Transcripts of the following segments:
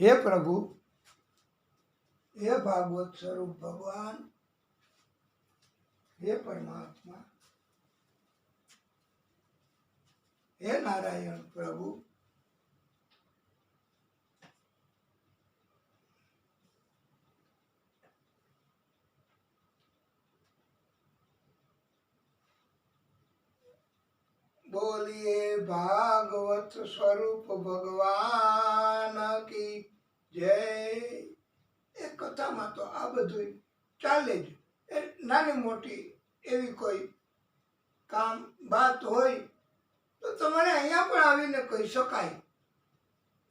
હે પ્રભુ, હે ભાગવત સ્વરૂપ ભગવાન, હે પરમાત્મા, હે નારાયણ પ્રભુ, બોલીએ ભાગવત સ્વરૂપ ભગવાન કી જય. એ કથામાં તો આ બધું ચાલે જ. એ નાની મોટી એવી કોઈ કામ વાત હોય તો તમારે અહીંયા પણ આવીને કહી શકાય.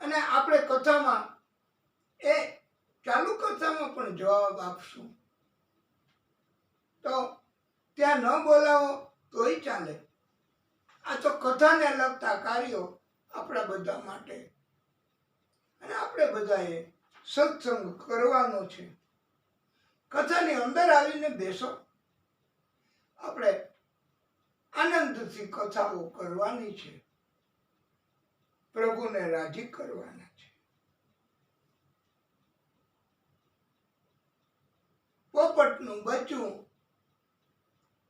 અને આપણે કથામાં એ ચાલુ કથામાં પણ જવાબ આપશું. તો ત્યાં ન બોલાવો તોય ચાલે. આ તો કથાને લગતા કાર્યો આપણા બધા માટે, અને આપણે બધાએ સત્સંગ કરવાનો છે. કથાની અંદર આવીને બેસો. આપણે આનંદથી કથાઓ કરવાની છે, પ્રભુને રાજી કરવાના છે. પોપટનું બચ્ચું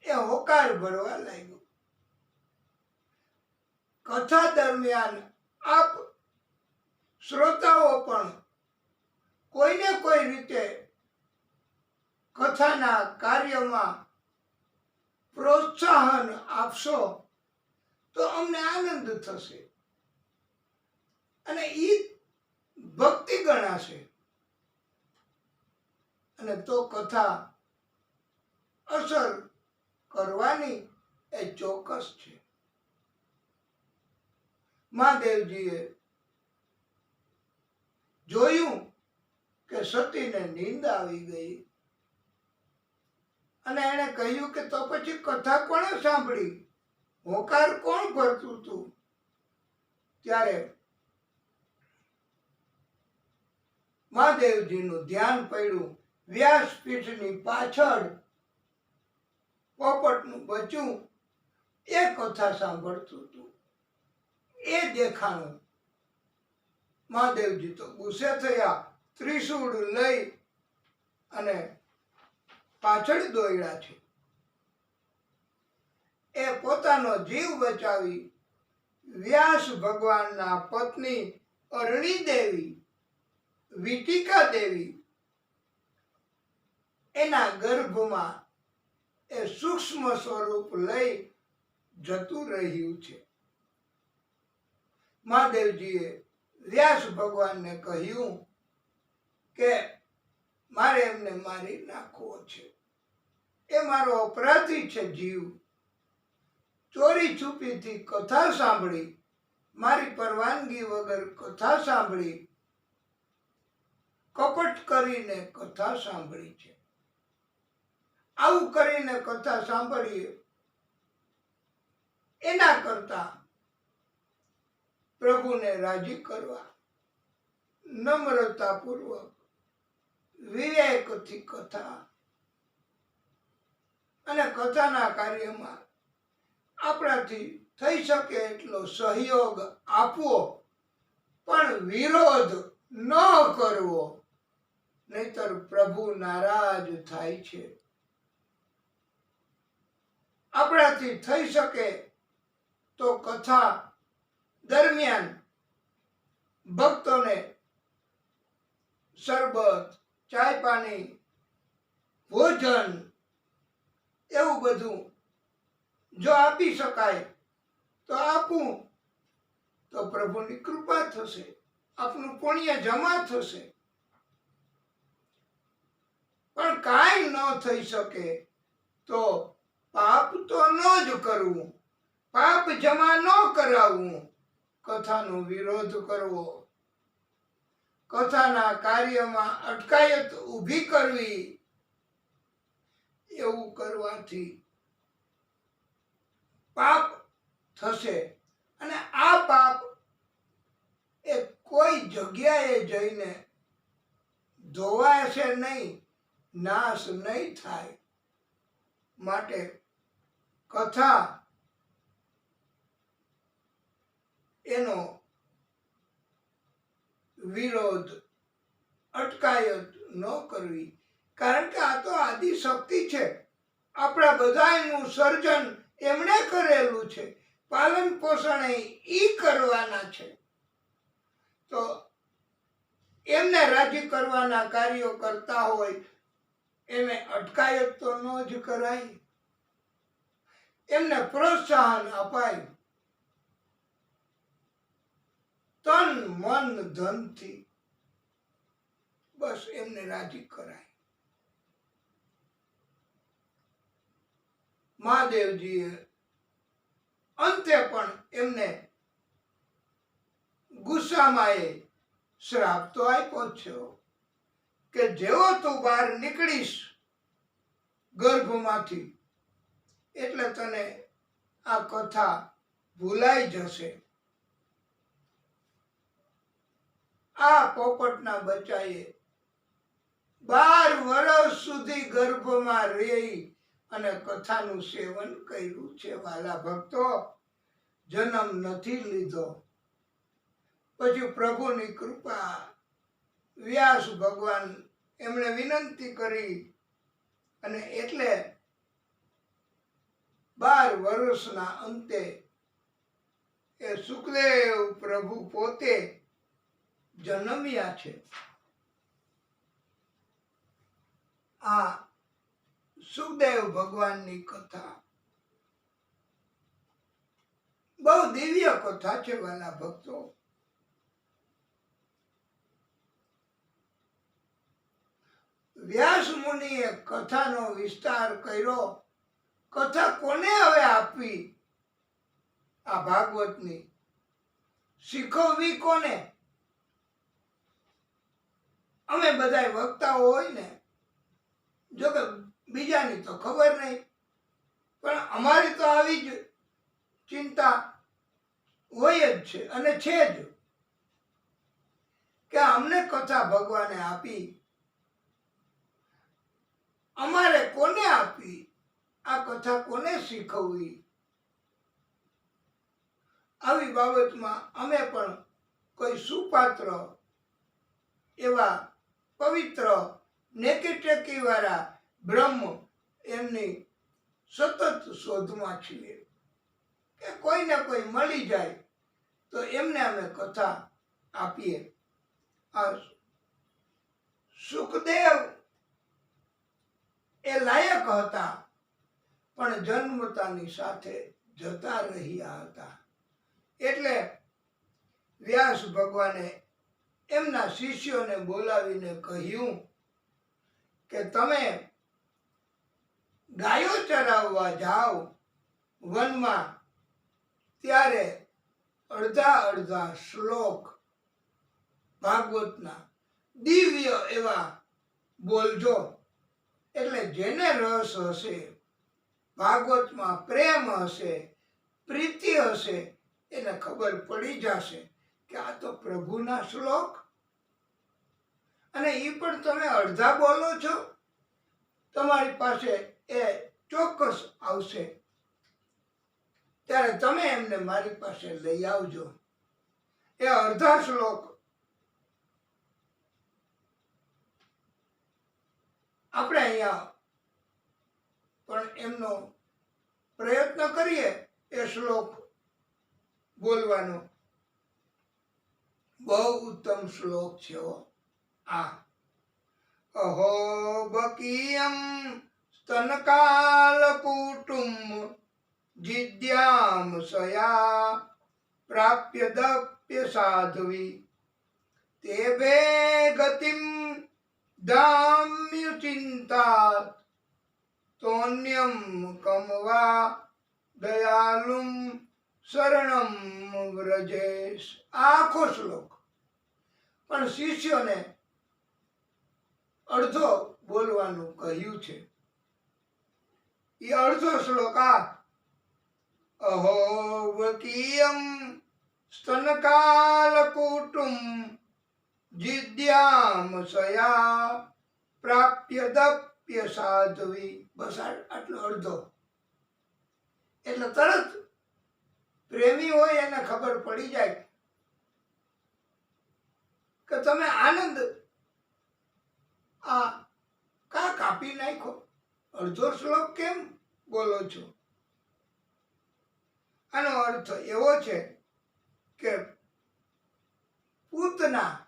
એ હોકાર ભરવા લાગ્યું. કથા દરમિયાન આપ શ્રોતાઓ પણ કોઈને કોઈ રીતે કથાના કાર્યમાં પ્રોત્સાહન આપશો તો અમને આનંદ થશે, અને એ ભક્તિ ગણાશે. અને તો કથા અસર કરવાની એ ચોક્કસ છે. મહાદેવજીએ જોયું કે સતીને નીંદ આવી ગઈ, અને એને કહ્યું કે તો પછી કથા કોણે સાંભળી, હોકાર કોણ ભરતું હતું? ત્યારે મહાદેવજીનું ધ્યાન પડ્યું વ્યાસપીઠની પાછળ પોપટનું બચ્ચું એ કથા સાંભળતું હતું. એ દેખાણું. મહાદેવજી તો ગુસ્સે થયા, ત્રિશૂળ લઈ અને પાછળ દોડ્યા છે. એ પોતાનો જીવ બચાવી વ્યાસ ભગવાનના પત્ની અરણી દેવી, વિટિકા દેવી, એના ગર્ભમાં એ સૂક્ષ્મ સ્વરૂપ લઈ જતું રહ્યું છે. મહાદેવજીએ વ્યાસ ભગવાનને કહ્યું કે મારે એમને મારી નાખવો છે. એ મારો અપરાધી છે જીવ. ચોરી છુપીથી કથા સાંભળી, મારી પરવાનગી વગર કથા સાંભળી, કપટ કરીને કથા સાંભળી છે. આવું કરીને કથા સાંભળીએ એના કરતા પ્રભુને રાજી કરવા નમ્રતાપૂર્વક વિવેકથી કથા અને કથાના કાર્યમાં આપણાથી થઈ શકે એટલો સહયોગ આપવો, પણ વિરોધ ન કરવો, નહીતર પ્રભુ નારાજ થાય છે. આપણાથી થઈ શકે તો કથા દરમિયાન ભક્તોને શરબત, ચાય પાણી, ભોજન એવું બધું જો આપી શકાય તો આપવું, તો પ્રભુની કૃપા થશે, આપનું પુણ્ય જમા થશે. પણ કાંઈ ન થઈ શકે તો પાપ તો ન જ કરવું, પાપ જમા ન કરાવવું, કથાનો વિરોધ કરવો, કથાના કાર્યમાં અટકાયત ઊભી કરવી, એવું કરવાથી પાપ થશે. અને આ પાપ એ કોઈ જગ્યાએ જઈને ધોવાશે નહીં, નાશ નહીં થાય. માટે કથા એનો વિરોધ અટકાયત ન કરવી, કારણ કે આ તો આદિશક્તિ છે. આપણા બધાનું સર્જન એમણે કરેલું છે, પાલન પોષણ ઈ કરવાના છે. તો એમને રાજી કરવાના કાર્યો કરતા હોય એને અટકાયત તો ન જ કરાય, એમને પ્રોત્સાહન અપાય, તન મન ધનથી બસ એમને રાજી કરાય. મહાદેવજીએ અંતે પણ એમને ગુસ્સામાં શ્રાપ તો આપ્યો છે કે જેવો તું બહાર નીકળીશ ગર્ભમાંથી એટલે તને આ કથા ભૂલાઈ જશે. આ પોપટના બચ્ચાએ 12 વર્ષ સુધી ગર્ભમાં રહી અને કથાનું સેવન કર્યું છે. વાલા ભક્તો, જન્મ નથી લીધો. પછી પ્રભુની કૃપા, વ્યાસ ભગવાન એમણે વિનંતી કરી અને એટલે 12 વર્ષના અંતે એ સુખદેવ પ્રભુ પોતે જન્મ્યા છે. આ સુખદેવ ભગવાનની કથા બહુ દિવ્ય કથા છે વાલા ભક્તો. વ્યાસ મુનિએ કથાનો વિસ્તાર કર્યો. કથા કોને હવે આપવી? આ ભાગવતની શીખવવી કોને? અમે બધા વક્તાઓ હોય ને, જો કે બીજાની તો ખબર નહીં, પણ અમારી તો આવી જ ચિંતા હોય જ છે અને છે જ કે અમને કથા ભગવાને આપી, અમારે કોને આપી? આ કથા કોને શીખવવી? આવી બાબતમાં અમે પણ કોઈ સુપાત્ર એવા પવિત્ર નેકી ટેકી વાળા બ્રહ્મ એમની સતત શોધમાં છીએ કે કોઈને કોઈ મળી જાય તો એમને અમે કથા આપીએ. આ સુખદેવ એ લાયક હતા પણ જન્મતાની સાથે જતા રહ્યા હતા. એટલે વ્યાસ ભગવાને એમના શિષ્યોને બોલાવીને કહ્યું કે તમે ગાયો ચરાવવા જાઓ વનમાં, ત્યારે અડધા શ્લોક ભાગવતના દિવ્ય એવા બોલજો. એટલે જેને રસ હશે, ભાગવતમાં પ્રેમ હશે, પ્રીતિ હશે, એને ખબર પડી જશે કે આ તો પ્રભુના શ્લોક. અને એ પણ તમે અડધા બોલો છો, તમારી પાસે એ ચોક્કસ આવશે. ત્યારે તમે એમને મારી પાસે લઈ આવજો. એ અડધા શ્લોક આપણે અહીંયા પણ એમનો પ્રયત્ન કરીએ એ શ્લોક બોલવાનો. બહુ ઉત્તમ શ્લોક છે. આ અહો બકીયમ સ્તનકાલકૂટુમ જીદ્યામ સયા પ્રાપ્ય દપ્ય સાધવી તેભે ગતિમ દામ્ય ચિંતા તોન્યમ કમવા દયાલુમ શરણમ વ્રજેશ. આખો શ્લોક પણ શિષ્યોને અડધો બોલવાનું કહ્યું છે. એ અડધો શ્લોક આ અહો વકીયમ સ્તનકાલકૂટુમ જીદ્યામ સયા પ્રાપ્ય દપ્ય સાધવી. બસ આટલો અડધો. એટલે તરત પ્રેમી હોય એને ખબર પડી જાય કે તમે આનંદ અડધો શ્લોક કેમ બોલો છો? આનો અર્થ એવો છે કે પૂતના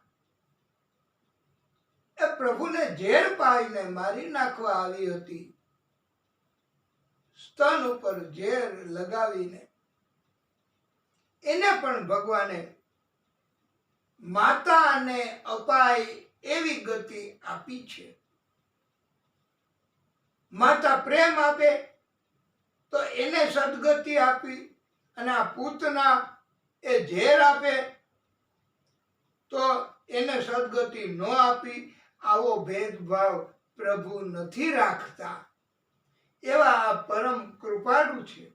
એ પ્રભુને ઝેર પાઈને મારી નાખવા આવી હતી. સ્તન ઉપર ઝેર લગાવીને એને પણ ભગવાને માતાને અપાય એવી ગતિ આપી છે. માતા પ્રેમ આપે તો એને સદગતિ આપી, અને આ પૂતના એ ઝેર આપે તો એને સદગતિ ન આપી. આવો ભેદભાવ પ્રભુ નથી રાખતા. એવા આ પરમ કૃપાળુ છે.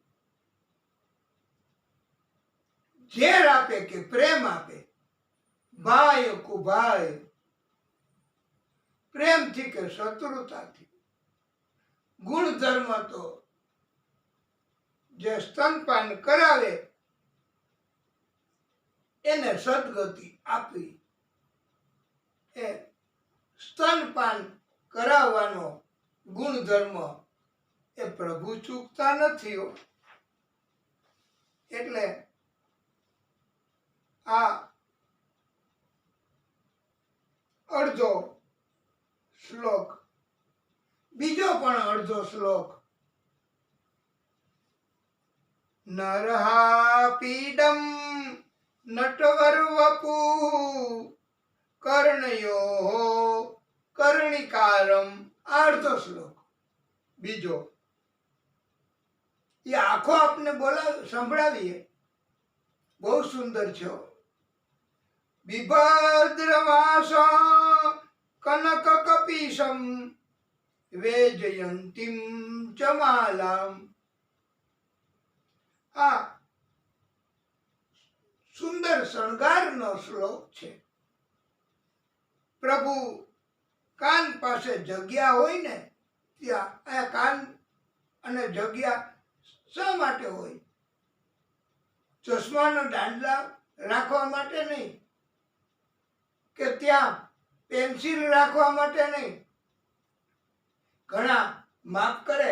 ઝેર આપે કે પ્રેમ આપે, ભાઈ કુભાઈ, પ્રેમથી કે શત્રુતાથી. ગુણધર્મ તો જે સ્તનપાન કરાવે એને સદગતિ આપી. એ સ્તનપાન કરાવવાનો ગુણધર્મ એ પ્રભુ ચૂકતા નથી. એટલે આ અડધો શ્લોક, બીજો પણ અડધો શ્લોક, નરહા પીડમ નટવર વપુ કર્ણયો કર્ણિકારમ. અડધો શ્લોક બીજો, એ આખો આપને સંભળાવીએ. બહુ સુંદર છે. બિભદ્રવાસ કનક કપીશમ વેજયંતીમ ચમાલામ. આ સુંદર શણગારનો શ્લોક છે. પ્રભુ કાન પાસે જગ્યા હોય ને ત્યાં, આ કાન અને જગ્યા શા માટે હોય? ચશ્માનો દાંડલા રાખવા માટે નહીં, કે ત્યાં પેન્સિલ રાખવા માટે નહીં. ઘણા માપ કરે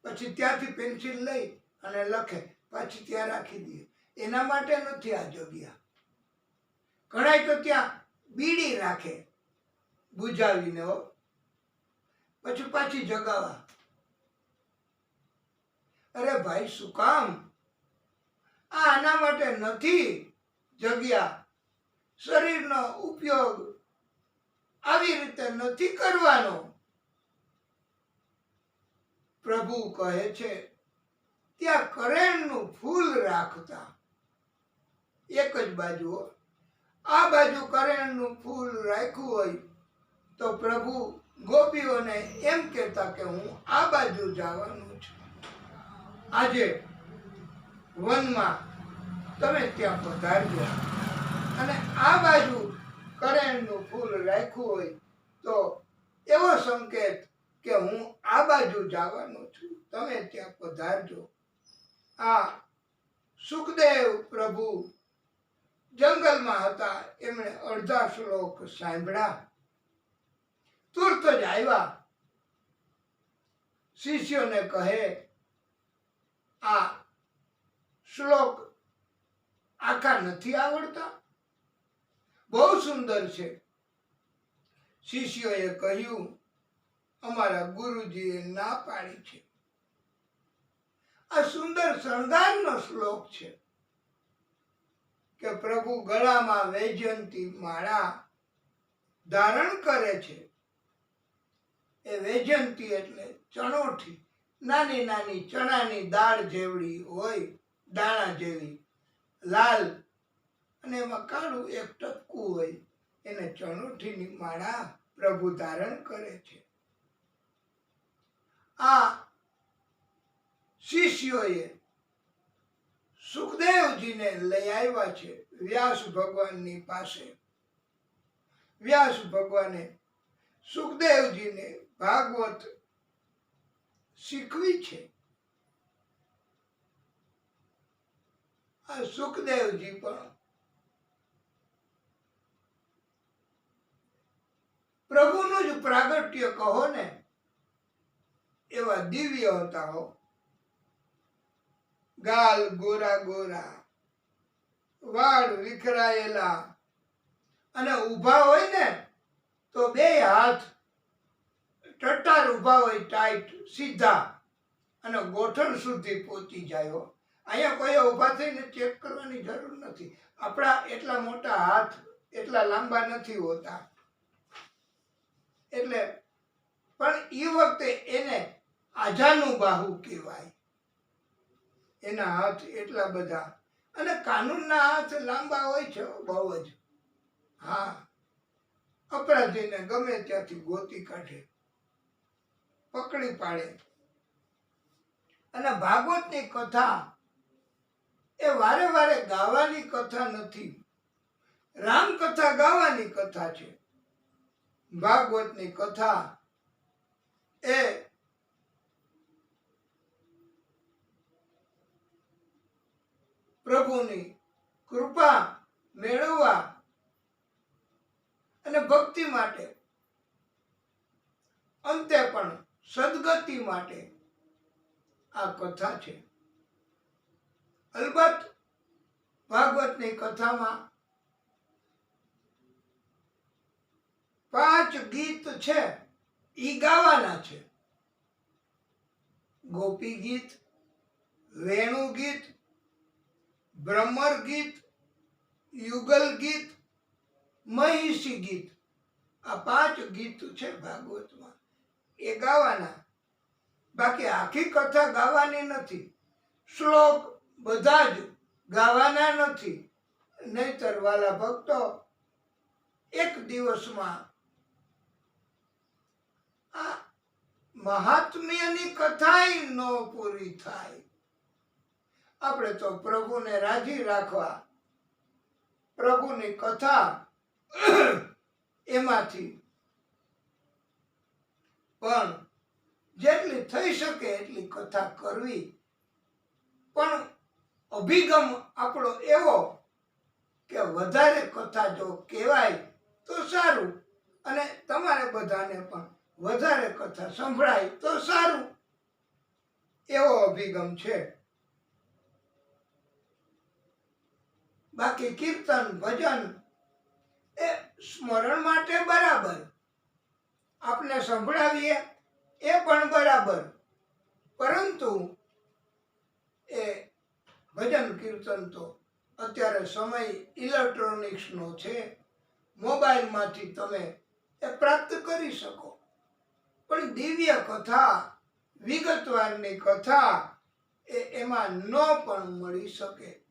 પછી ત્યાંથી પેન્સિલ લઈ અને લખે, પાછી ત્યાં રાખી દે. એના માટે નથી આ જગ્યા. ઘણા તો ત્યાં બીડી રાખે બુજાવીને, પછી પાછી જગાવા. અરે ભાઈ, શું કામ? આના માટે નથી જગ્યા. શરીરનો ઉપયોગ આવી રીતે નથી કરવાનો. પ્રભુ કહે છે ત્યાં કરેણનું ફૂલ રાખતા. એક જ બાજુ, આ બાજુ કરેણનું ફૂલ રાખ્યું હોય તો પ્રભુ ગોપીઓને એમ કહેતા કે હું આ બાજુ જવાનું છું. આજે વનમાં તમે ત્યાં પધારજો, અને આ બાજુ કરેણનું ફૂલ રાખ્યું હોય તો એવો સંકેત કે હું આ બાજુ જવાનો છું, તમે ત્યાં પધારજો. આ સુખદેવ પ્રભુ જંગલમાં હતા, એમણે અડધા શ્લોક સાંભળ્યા. તુરત જ આવ્યા, શિષ્યોને કહે આ શ્લોક આખા નથી આવડતા? બહુ સુંદર છે. શિષ્યોએ કહ્યું અમારા ગુરુજીએ ના પાડી છે. આ સુંદર શણગારનો શ્લોક છે કે પ્રભુ ગળામાં વૈજયંતી માળા ધારણ કરે છે. એ વૈજયંતી એટલે ચણોઠી, નાની નાની ચણાની દાળ જેવડી હોય, દાણા જેવી, લાલ, અને એમાં કાળું એક ટપકું હોય. એને ચણોઠીની માળા પ્રભુ ધારણ કરે છે. આ શિષ્યોએ સુખદેવજીને લઈ આવ્યા છે વ્યાસ ભગવાનની પાસે. વ્યાસ ભગવાને સુખદેવજીને ભાગવત શીખવી છે. આ સુખદેવજી પણ પ્રભુનું જ પ્રાગટ્ય કહો ને એવા દિવ્ય હતા હો. ગાલ ગોરા ગોરા, વાળ વિખરાયેલા, અને ઊભા હોય ને તો બે હાથ ટટ્ટાર ઊભા હોય, ટાઈટ સીધા, અને ગોઠણ સુધી પહોંચી જાય હો. અહીંયા કોઈ ઊભા થઈને ચેક કરવાની જરૂર નથી. આપણા એટલા મોટા હાથ એટલા લાંબા નથી હોતા. એટલે પણ એ વખતે એને આજાનું બાહુ કહેવાય. એના હાથ એટલા બધા, અને કાનૂનના હાથ લાંબા હોય છે બહુ જ. હા, અપરાધીને ગમે ત્યાંથી ગોતી કાઢે, પકડી પાડે. અને ભાગવતની કથા એ વારે વારે ગાવાની કથા નથી, રામકથા ગાવાની કથા છે. ભાગવતની કથા એ પ્રભુની કૃપા મેળવવા અને ભક્તિ માટે, અંતે પણ સદગતિ માટે આ કથા છે. અલબત્ત ભાગવતની કથામાં 5 ગીત છે, ઈ ગાવાના છે. ગોપી ગીત, વેણુ ગીત, ભ્રમર ગીત, યુગલ ગીત, મહિષી ગીત. આ 5 ગીત છે ભાગવતમાં, એ ગાવાના. બાકી આખી કથા ગાવાની નથી. શ્લોક બધા જ ગાવાના નથી. નહીતર વાલા ભક્તો, એક દિવસમાં આ મહાત્મ્યની કથા ન પૂરી થાય. આપણે તો પ્રભુને રાજી રાખવા પ્રભુની કથા એમાંથી પણ જેટલી થઈ શકે એટલી કથા કરવી. પણ અભિગમ આપણો એવો કે વધારે કથા જો કહેવાય તો સારું, અને તમારે બધાને પણ વધારે કથા સંભળાય તો સારું, એવો અભિગમ છે. બાકી કીર્તન ભજન એ સ્મરણ માટે બરાબર, આપણે સંભળાવીએ એ પણ બરાબર, પરંતુ એ ભજન કીર્તન તો અત્યારે સમય ઇલેક્ટ્રોનિક્સનો છે, મોબાઈલમાંથી તમે એ પ્રાપ્ત કરી શકો. પણ દિવ્ય કથા, વિગતવારની કથા એમાં ન પણ મળી શકે.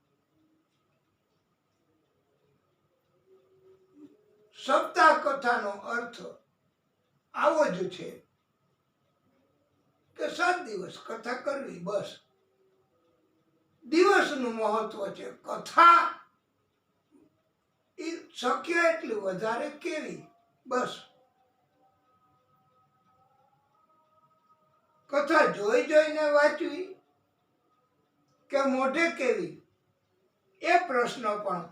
સપ્તાહ કથાનો અર્થ આવો જ છે કે 7 દિવસ કથા કરવી, બસ. દિવસનું મહત્વ છે. કથા એ શક્ય એટલી વધારે કેવી, બસ. કથા જોઈ જોઈને વાંચવી કે મોઢે કેવી, એ પ્રશ્ન પણ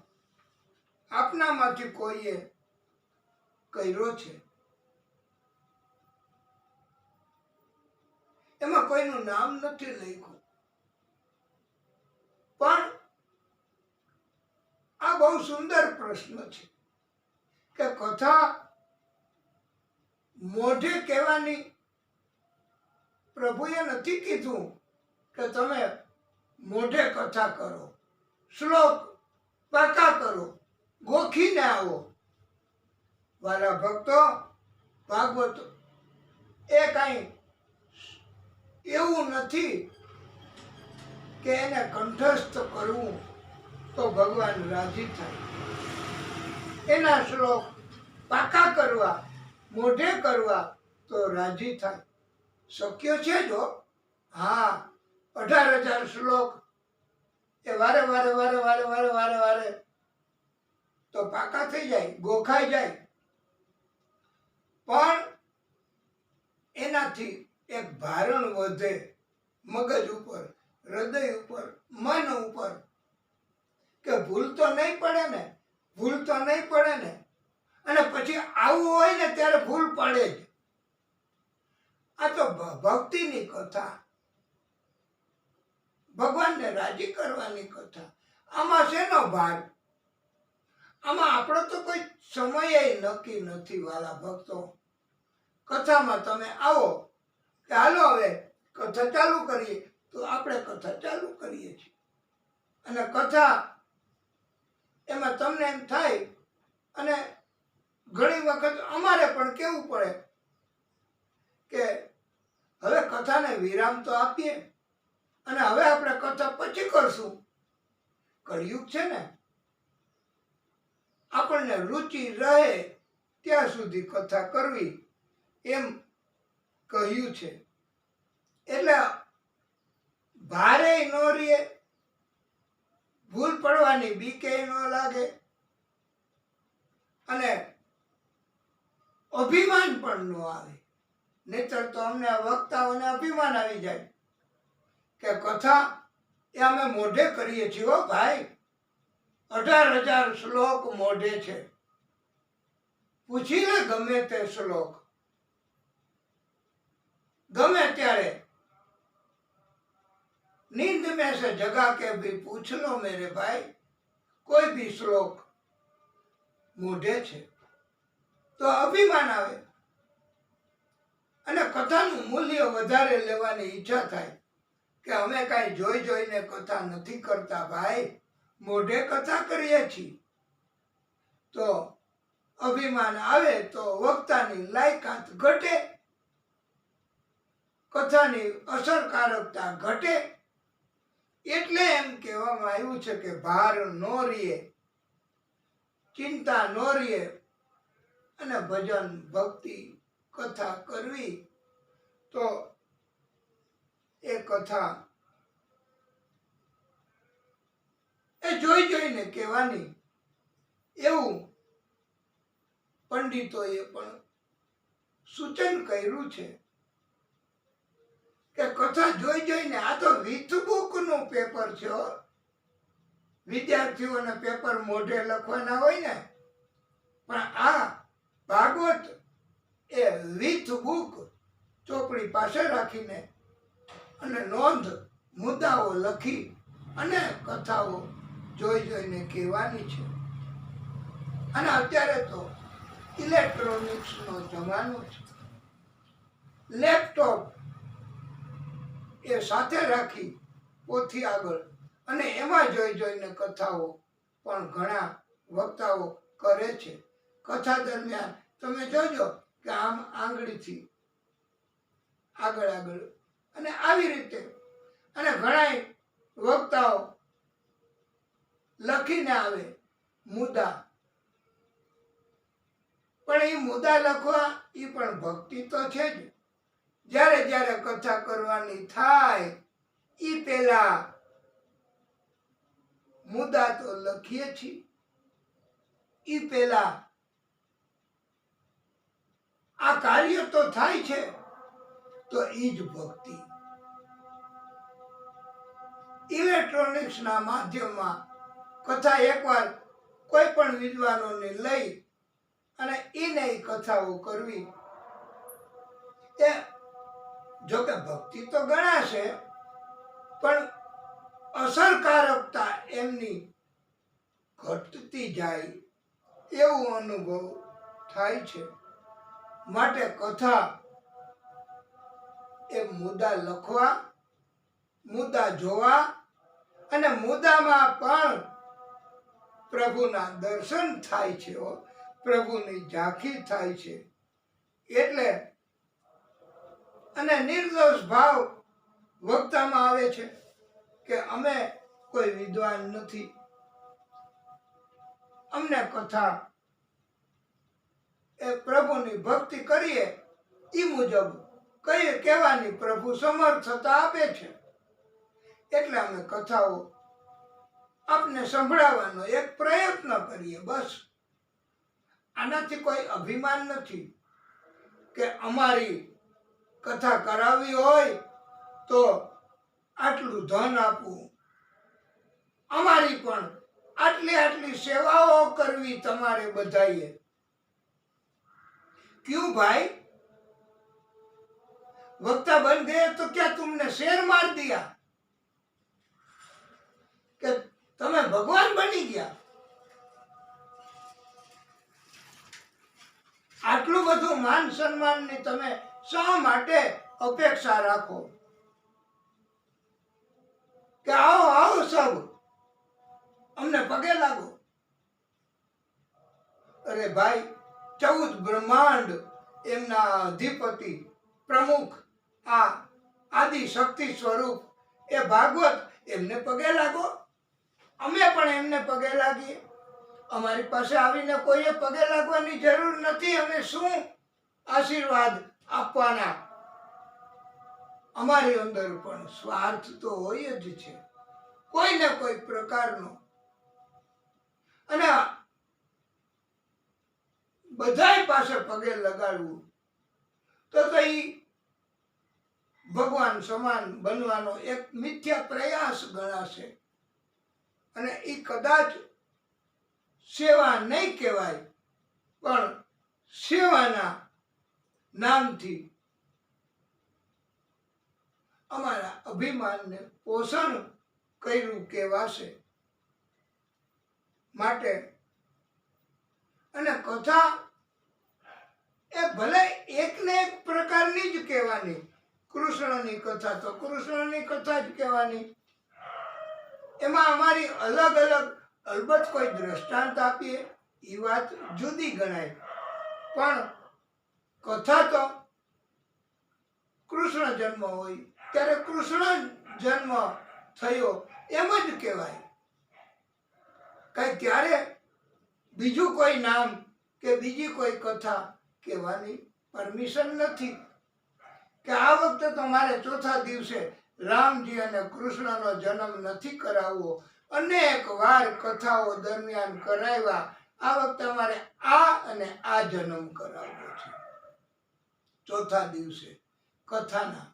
આપનામાંથી કોઈએ કર્યો છે. એમાં કોઈનું નામ નથી લખ્યું, પણ આ બહુ સુંદર પ્રશ્ન છે કે કથા મોઢે કહેવાની પ્રભુએ નથી કીધું કે તમે મોઢે કથા કરો, શ્લોક પાકા કરો, ગોખીને આવો. વાલા ભક્તો, ભાગવત એ કાંઈ એવું નથી કે એને કંઠસ્થ કરવું તો ભગવાન રાજી થાય. એના શ્લોક પાકા કરવા, મોઢે કરવા તો રાજી થાય. શક્ય છે જો, હા, 18,000 શ્લોક એ વારે વારે વારે વારે વારે વારે વારે તો પાકા થઈ જાય, ગોખાઈ જાય. પણ એનાથી એક ભારણ વધે મગજ ઉપર, હૃદય ઉપર, મન ઉપર, કે ભૂલ તો નહીં પડે ને, ભૂલ તો નહીં પડે ને. અને પછી આવું હોય ને ત્યારે ભૂલ પડે જ. આ તો ભક્તિની કથા, ભગવાનને રાજી કરવાની કથા. આમાં શેનો ભાર? આમાં આપણો તો કોઈ સમય નક્કી નથી વાલા ભક્તો. કથામાં તમે આવો કે હાલો હવે કથા ચાલુ કરીએ, તો આપણે કથા ચાલુ કરીએ છીએ. અને કથા એમાં તમને એમ થાય, અને ઘણી વખત અમારે પણ કેવું પડે કે હવે કથાને વિરામ તો આપીએ, અને હવે આપણે કથા પછી કરશું. કળિયુગ છે ને, આપણને રુચિ રહે ત્યાં સુધી કથા કરવી એમ કહ્યું છે. એટલે ભારે ન રહે, ભૂલ પડવાની બીકે ન લાગે, અને અભિમાન પણ ન આવે. નહીતર તો અમને વક્તાઓને અભિમાન આવી જાય કે કથા એ અમે મોઢે કરીએ છીએ. હો ભાઈ, 18,000 શ્લોક મોઢે છે. પૂછી લે ગમે તે શ્લોક, ગમે ત્યારે. नींद में से जगा के भी पूछ लो मेरे भाई, कोई भी श्लोक મોઢે છે. તો અભિમાન આવે અને કથાનું મૂલ્ય વધારે લેવાની ઈચ્છા થાય કે અમે કાંઈ જોઈ જોઈને કથા નથી કરતા ભાઈ, મોઢે કથા કરીએ છીએ. તો અભિમાન આવે તો વક્તાની લાયકાત ઘટે, કથાની અસરકારકતા ઘટે. એટલે એમ કહેવામાં આવ્યું છે કે ભાર ન રીએ, ચિંતા ન રીએ, અને ભજન ભક્તિ કથા કરવી. તો એ કથા એ જોઈ જોઈને કહેવાની, એવું પંડિતોએ પણ સૂચન કર્યું છે કે કથા જોઈ જોઈને. આ તો વિથ બુક નું પેપર છે. વિદ્યાર્થીઓને પેપર મોઢે લખવાના હોય ને, પણ આ ભાગવત એ વિથ બુક ચોપડી પાસે રાખીને અને નોંધ મુદ્દાઓ લખી અને કથાઓ જોઈ જોઈને કહેવાની છે. અને અત્યારે તો ઇલેક્ટ્રોનિક્સ નો જમાનો છે. લેપટોપ એ સાથે રાખી પોથી આગળ, અને એમાં જોઈ જોઈને કથાઓ પણ ઘણા વક્તાઓ કરે છે. કથા દરમિયાન તમે જોજો કે આમ આંગળીથી આગળ આગળ, અને આવી રીતે. અને ઘણા વક્તાઓ લખીને આવે મુદ્દા, પણ એ મુદ્દા લખવા એ પણ ભક્તિ તો છે જ. જ્યારે જ્યારે કથા કરવાની થાય એ પેલા મુદ્દા તો લખીએ છીએ, એ પેલા આ કાર્ય તો થાય છે. તો એ જ ભક્તિ. ઇલેક્ટ્રોનિક્સ ના માધ્યમમાં કથા એકવાર કોઈ પણ વિદ્વાનોને લઈ અને એને કથાઓ કરવી, એ જોકે ભક્તિ તો ગણાશે, પણ અસરકારકતા એમની ઘટતી જાય એવો અનુભવ થાય છે. માટે કથા એ મુદ્દા લખવા, મુદ્દા જોવા, અને મુદ્દામાં પણ પ્રભુના દર્શન થાય છે, પ્રભુની ઝાંખી થાય છે. એટલે અને નિર્દોષ ભાવ વક્તામાં આવે છે કે અમે કોઈ વિદ્વાન નથી, અમને કથા એ પ્રભુની ભક્તિ કરીએ એ મુજબ કઈ કહેવાની પ્રભુ સમર્થતા આપે છે. એટલે અમે કથાઓ આપને સંભળાવવાનો એક પ્રયત્ન કરીએ, બસ. આનાથી કોઈ અભિમાન નથી કે અમારી કથા કરાવવી હોય તો આટલું ધન આપવું, અમારી પણ આટલી આટલી સેવાઓ કરવી તમારે બધાએ. ક્યું ભાઈ? वक्ता बन गए तो क्या तुमने शेर मार दिया કે તમે ભગવાન બની ગયા? આટલું બધું માન સન્માનની તમે શા માટે અપેક્ષા રાખો કે આવો આવો સબ અમને પગે લાગો? અરે ભાઈ, 14 બ્રહ્માંડ એમના અધિપતિ પ્રમુખ આ આદિ શક્તિ સ્વરૂપ એ ભાગવત, એમને પગે લાગો. અમે પણ એમને પગે લાગીએ. અમારી પાસે આવીને કોઈએ પગે લાગવાની જરૂર નથી. અમે શું આશીર્વાદ આપવાના? અમારી અંદર પણ સ્વાર્થ તો હોય જ છે, કોઈ ને કોઈ પ્રકારનો. અને બધાય પાસે પગે લગાડવું તો ઈ ભગવાન સમાન બનવાનો એક મિથ્યા પ્રયાસ ગણાશે. અને ઈ કદાચ સેવા નહીં કહેવાય, પણ સેવાના નામથી અમારા અભિમાનને પોષણ કર્યું કહેવાશે. માટે અને કથા એ ભલે એક ને એક પ્રકારની જ કહેવાની. કૃષ્ણની કથા તો કૃષ્ણની કથા જ કહેવાની. એમાં અમારી અલગ અલગ અલબત્ત કોઈ દ્રષ્ટાંત આપીએ એ વાત જુદી ગણાય, પણ કથા તો કૃષ્ણ જન્મ હોય ત્યારે કૃષ્ણ જન્મ થયો એમ જ કહેવાય. કઈ ત્યારે બીજું કોઈ નામ કે બીજી કોઈ કથા કહેવાની પરમિશન નથી. કે આ વખતે તો મારે ચોથા દિવસે રામજી અને કૃષ્ણનો જન્મ નથી કરાવવો, અનેક વાર કથાઓ દરમિયાન કરાવ્યા, આ વખતે અમારે આ અને આ જન્મ કરાવવો છે ચોથા દિવસે કથાના.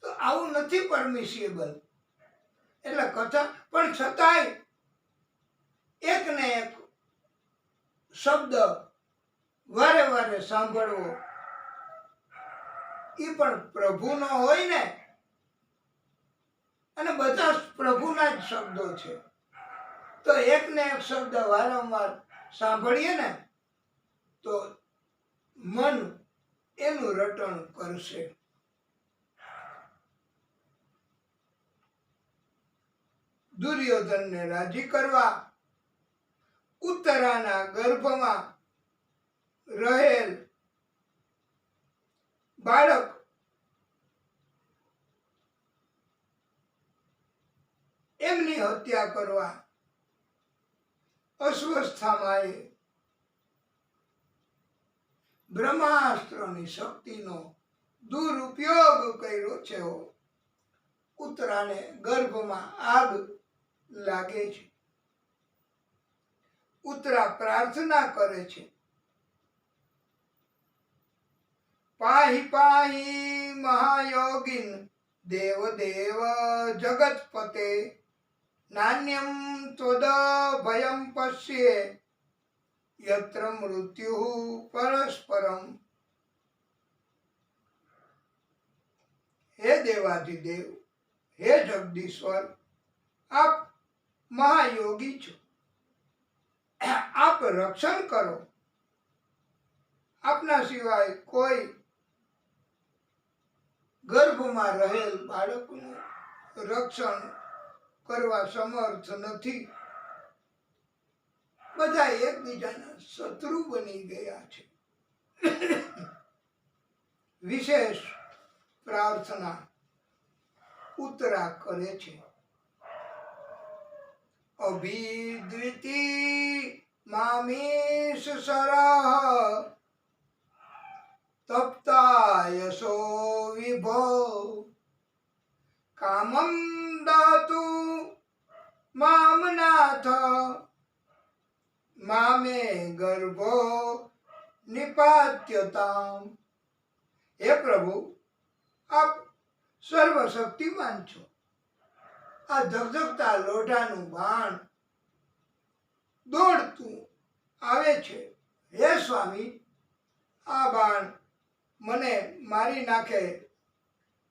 તો આવું નથી પરમિશિયેબલ. એટલે કથા પણ છતાંય એક ને એક શબ્દ વારે વારે સાંભળવો એ પણ પ્રભુનો હોય ને, અને બધા પ્રભુના જ શબ્દો છે. તો એક ને એક શબ્દ વારંવાર સાંભળીએ ને તો મન એનું રટણ કરશે. દુર્યોધનને રાજી કરવા ઉત્તરાના ગર્ભમાં રહેલ બાળક એમની હત્યા કરવા અશ્વસ્થામાએ બ્રહ્માસ્ત્રની શક્તિનો દુરુપયોગ કર્યો છે. ઉત્તરાને ગર્ભમાં આગ લાગે છે. ઉત્તરા પ્રાર્થના કરે છે, પાહી પાહી મહાયોગીન દેવ દેવ જગતપતે નાન્યમ ત્વદ ભયમ પશ્યે યત્ર મૃત્યુ પરસ્પરમ. હે દેવાધિદેવ, હે જગદીશ્વર, આપ મહાયોગી છો, આપ રક્ષણ કરો. આપના સિવાય કોઈ ગર્ભમાં રહેલ બાળકનું રક્ષણ કરવા સમર્થ નથી. બધા એકબીજાના શત્રુ બની ગયા છે. વિશેષ પ્રાર્થના ઉત્તરા કરે છે. અભિદ્વિતી મામેશ સરહ તપ્તાયસો વિભો કામં દાતુ મામનાથ મામે ગર્ભો નિપાત્યતામ. હે પ્રભુ, આપ સર્વશક્તિમાન છો. આ ધગધગતા લોઢાનું બાણ દોડતું આવે છે. હે સ્વામી, આ બાણ મને મારી નાખે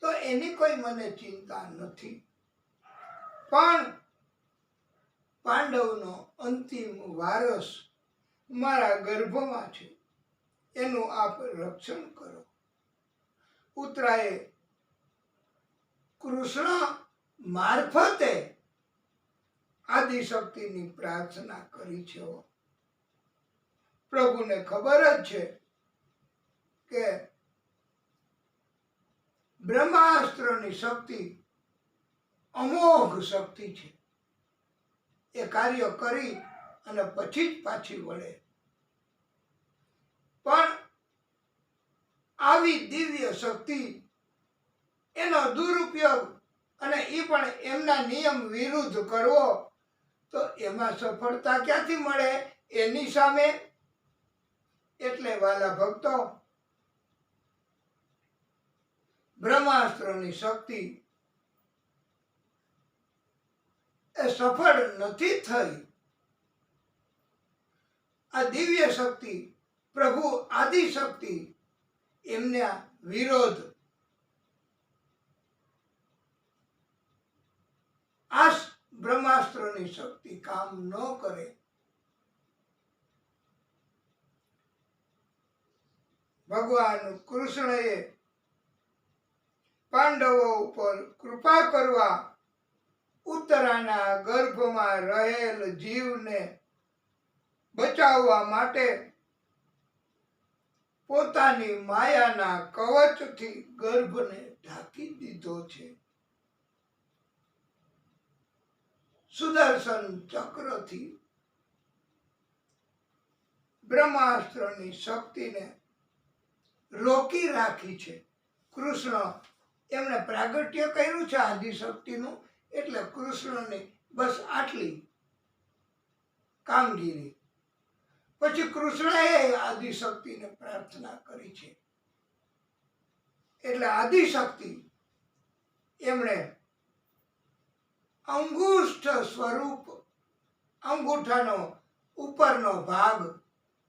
તો એની કોઈ મને ચિંતા નથી, પણ પાંડવનો અંતિમ વારસ મારા ગર્ભમાં છે, એનું આપ રક્ષણ કરો. ઉત્તરાએ કૃષ્ણ મારફતે આદિશક્તિની પ્રાર્થના કરી છે. પ્રભુને ખબર જ છે કે બ્રહ્માસ્ત્રની શક્તિ અમોઘ શક્તિ છે. એ કાર્ય કરી અને પછી જ પાછી વળે. પણ આવી દિવ્ય શક્તિ એનો દુરુપયોગ અને એ પણ એમના નિયમ વિરુદ્ધ કરવો તો એમાં સફળતા ક્યાંથી મળે એની સામે. એટલે વાલા ભક્તો, બ્રહ્માસ્ત્રની શક્તિ એ સફળ નથી થઈ. આ દિવ્ય શક્તિ પ્રભુ આદિશક્તિ એમના વિરોધ આ બ્રહ્માસ્ત્રની શક્તિ કામ ન કરે. ભગવાન કૃષ્ણએ પાંડવો ઉપર કૃપા કરવા ઉત્તરાના ગર્ભમાં રહેલ જીવને બચાવવા માટે પોતાની માયાના કવચથી ગર્ભને ઢાંકી દીધો છે. સુદર્શન ચક્રથી બ્રહ્માસ્ત્રની શક્તિને રોકી રાખી છે. કૃષ્ણ એમણે પ્રાગટ્ય કર્યું છે આદિશક્તિનું, એટલે કૃષ્ણની બસ આટલી કામગીરી. પછી કૃષ્ણએ આદિશક્તિને પ્રાર્થના કરી છે, એટલે આદિશક્તિ એમણે અંગુષ્ઠ સ્વરૂપ, અંગૂઠાનો ઉપરનો ભાગ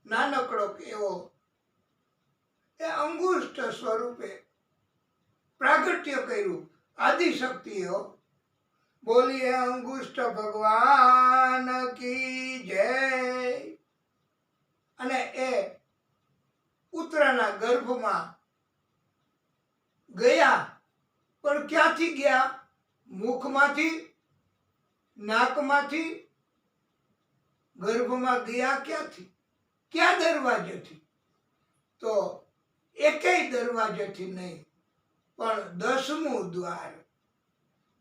નાનકડો એવો એ અંગુષ્ઠ સ્વરૂપે પ્રાગટ્ય કર્યું આદિશક્તિઓ. બોલીએ અંગુષ્ઠ ભગવાન કી જય. અને એ ઉત્તરાના ગર્ભમાં ગયા, પણ ક્યાંથી ગયા? મુખમાંથી, નાકમાંથી. ગર્ભમાં ગયા ક્યાંથી? ક્યાં દરવાજેથી? તો એકેય દરવાજેથી નહીં, પણ 10મું દ્વાર,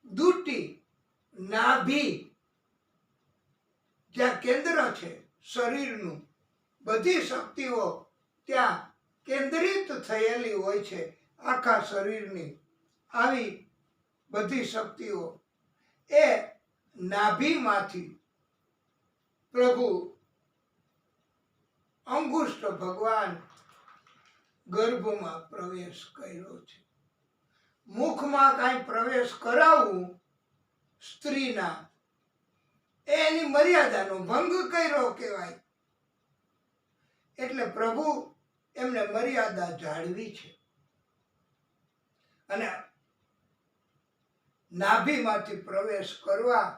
દુટી, નાભી, જ્યાં કેન્દ્ર છે શરીરનું, બધી શક્તિઓ ત્યાં કેન્દ્રિત થયેલી હોય છે આખા શરીરની. આવી બધી શક્તિઓ એ નાભીમાંથી પ્રભુ અંગુષ્ઠ ભગવાન ગર્ભમાં પ્રવેશ કર્યો છે. મુખમાં કાંઈ પ્રવેશ કરાવવું સ્ત્રીના, એની મર્યાદાનો ભંગ કર્યો કહેવાય. એટલે પ્રભુ એમને મર્યાદા જાળવી છે અને નાભીમાંથી પ્રવેશ કરવા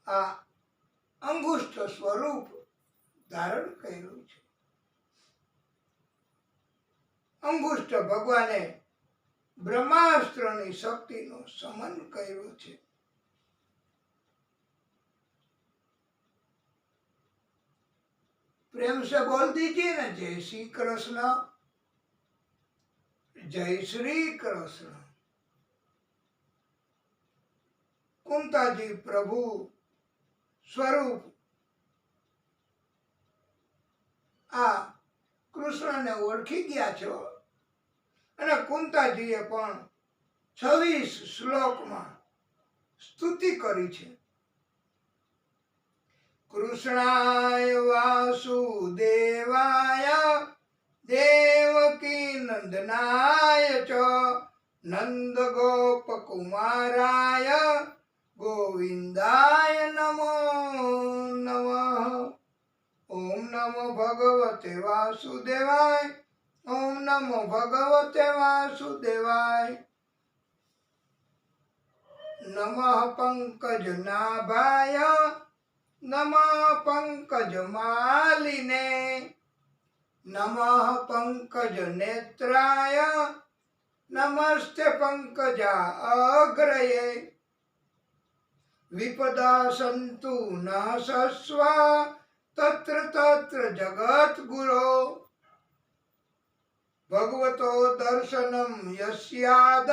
આ અંગુષ્ઠ સ્વરૂપ ધારણ કર્યું છે. અંગુષ્ઠ ભગવાને બ્રહ્માસ્ત્રની શક્તિનો સમન કર્યો છે. प्रेम से बोल दीजिए ना, जय श्री कृष्ण, जय श्री कृष्ण. कुंताजी प्रभु સ્વરૂપ આ કૃષ્ણને ઓળખી ગયા છો. અને કુંતાજીએ પણ 26 શ્લોકમાં સ્તુતિ કરી છે. કૃષ્ણાય વાસુદેવાય દેવકી નંદનાય ચ નંદ ગોપ કુમારાય ગોવિંદાય નમો નમઃ. ઓમ નમો ભગવતે વાસુદેવાય. ઓમ નમો ભગવતે વાસુદેવાય. નમઃ પંકજનાભાય નમઃ પંકજમાલિને નમઃ પંકજનેત્રાય નમસ્તે પંકજાગ્રયે. વિપદા સંતુ ન સસ્વ તત્ર તત્ર જગદ્ગુરો. ભગવતો દર્શનમ યસ્યાદ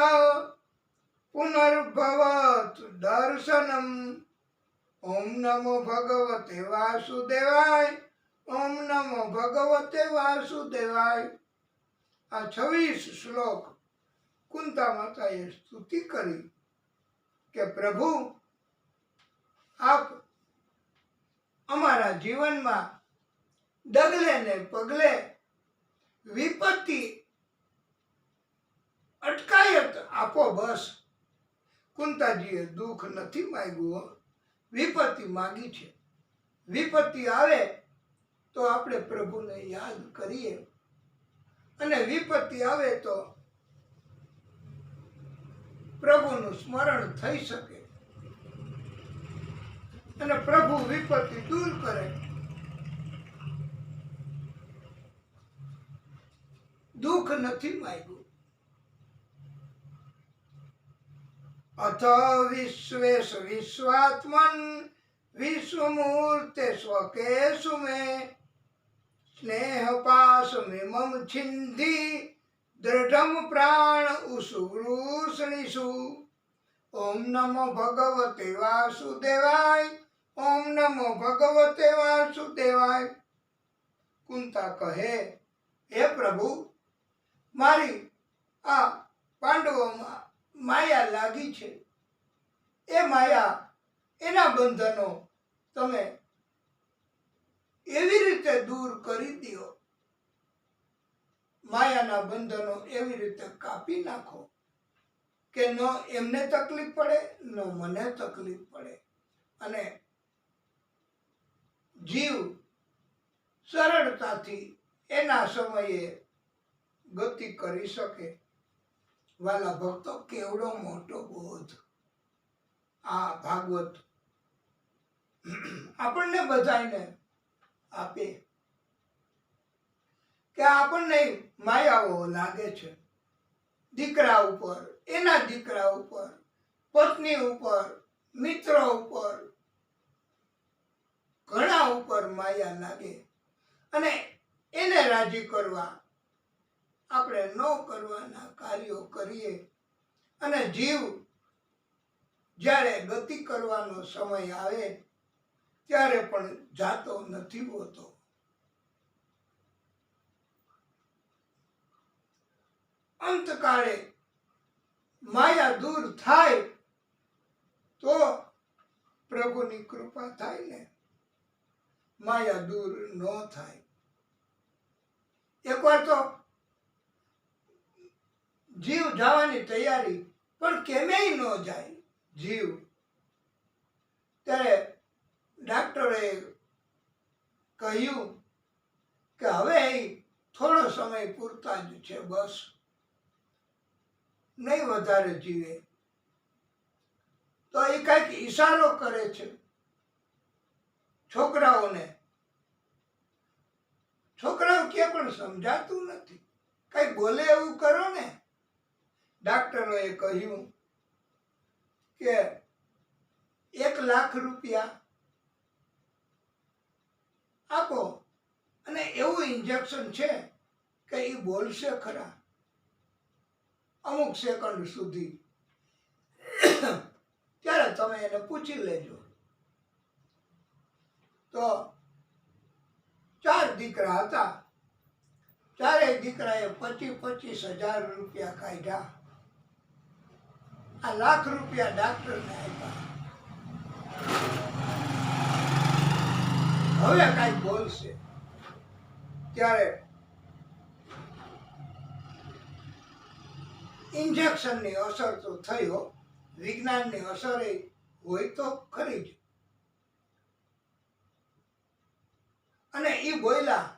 પુનર્ભવત દર્શનમ. ઓમ નમો ભગવતે વાસુદેવાય. ઓમ નમો ભગવતે વાસુદેવાય. આ 26 શ્લોક કુંતા માતાએ સ્તુતિ કરી કે પ્રભુ આપ અમારા જીવનમાં ડગલે ને પગલે વિપત્તિ અટકાયત આપો. બસ કુંતાજીએ દુઃખ નથી માંગ્યું, વિપત્તિ માંગી છે. વિપત્તિ આવે તો આપણે પ્રભુને યાદ કરીએ અને વિપત્તિ આવે તો પ્રભુનું સ્મરણ થઈ શકે અને પ્રભુ વિપત્તિ દૂર કરે. દુઃખ નથી માંગ્યું. અથ વિશ્વેશ વિશ્વાત્મન વિશ્વમૂર્તે સ્વકેશુ મે સ્નેહ પાશમિમમ છિંધિ દૃઢમ પ્રાણ ઉષુવૃષણીષુ. ઓમ નમો ભગવતે વાસુદેવાય. ઓમ નમો ભગવતે વાસુદેવાય. કુંતા કહે, હે પ્રભુ, મારી આ પાંડવોમાં માયા લાગી છે. એ માયા, એના બંધનો તમે એવી રીતે દૂર કરી દો, માયાના બંધનો એવી રીતે કાપી નાખો કે ન એમને તકલીફ પડે ન મને તકલીફ પડે અને જીવ સરળતાથી એના સમયે ગતિ કરી શકે. વાલા ભક્તો, કેવડો મોટો બોધ આ ભાગવત આપણને બધાને આપે કે આપણને માયાઓ લાગે છે. દીકરા ઉપર, એના દીકરા ઉપર, પત્ની ઉપર, મિત્રો ઉપર, ઘણા ઉપર માયા લાગે અને એને રાજી કરવા આપણે ન કરવાના કાર્યો કરીએ અને જીવ જ્યારે ગતિ કરવાનો સમય આવે ત્યારે પણ જાતો નથી હોતો. અંતકાળે માયા દૂર થાય તો પ્રભુની કૃપા થાય ને, માયા દૂર ન થાય. એકવાર તો જીવ જવાની તૈયારી પણ કેમેય ન જાય જીવ. ત્યારે ડાક્ટરે કહ્યું કે હવે થોડો સમય પૂરતા જ છે, બસ નહીં વધારે જીવે. તો એ કઈક ઈશારો કરે છે છોકરાઓને. છોકરાઓ કે પણ સમજાતું નથી, કઈ બોલે એવું કરો ને. ડાક્ટરોએ કહ્યું કે 1 લાખ રૂપિયા આપો અને એવું ઇન્જેક્શન છે કે એ બોલશે ખરા અમુક સેકન્ડ સુધી. ત્યારે તમે એને પૂછી લેજો. તો 4 દીકરા હતા. 4 દીકરાએ 25,000 રૂપિયા કાઢ્યા. આ લાખ રૂપિયા ડાક્ટરને આપ્યા. હવે કઈ બોલશે. ત્યારે ઇન્જેક્શનની અસર તો થઈ, વિજ્ઞાનની અસર હોય તો ખરી જ. અને એ બોલ્યા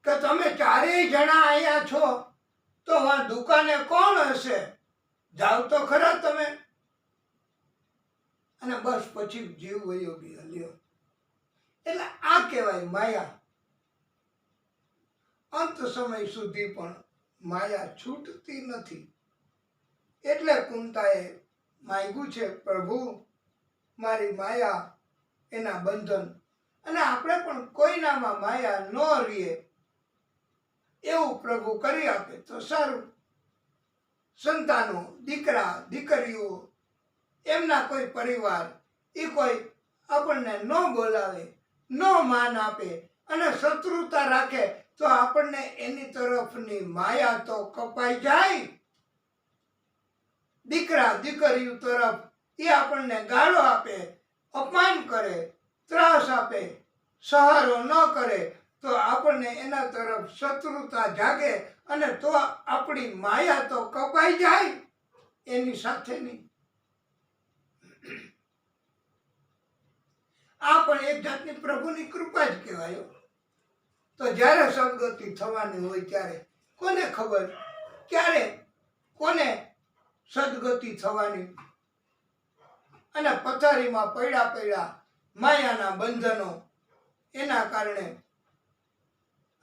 કે તમે ચારેય જણા અહીંયા છો તો આ દુકાને કોણ હશે, જાવ તો ખરા તમે. અને બસ પછી જીવ વયો ગયો. એટલે આ કહેવાય માયા. અંત સમય સુધી પણ માયા છૂટતી નથી. એટલે કુંતાએ માંગ્યું છે, પ્રભુ મારી માયા એના બંધન, અને આપણે પણ કોઈનામાં માયા ન રહીએ એવું પ્રભુ કરી આપે તો સારું. સંતાનો, દીકરા દીકરીઓ, એમના કોઈ પરિવાર એ કોઈ આપણને ન બોલાવે, ન માન આપે અને શત્રુતા રાખે તો આપણને એની તરફની માયા તો કપાઈ જાય. દીકરા દીકરીઓ તરફ એ આપણને ગાળો આપે, અપમાન કરે, ત્રાસ આપે, સહારો ન કરે તો આપણને એના તરફ શત્રુતા જાગે અને તો આપણી માયા તો કપાઈ જાય એની સાથેની. આ પણ એક જાતની પ્રભુની કૃપા જ કહેવાય. તો જ્યારે સદગતિ થવાની હોય ત્યારે કોને ખબર ક્યારે કોને સદગતિ થવાની. અને પથારીમાં પડ્યા માયાના બંધનો, એના કારણે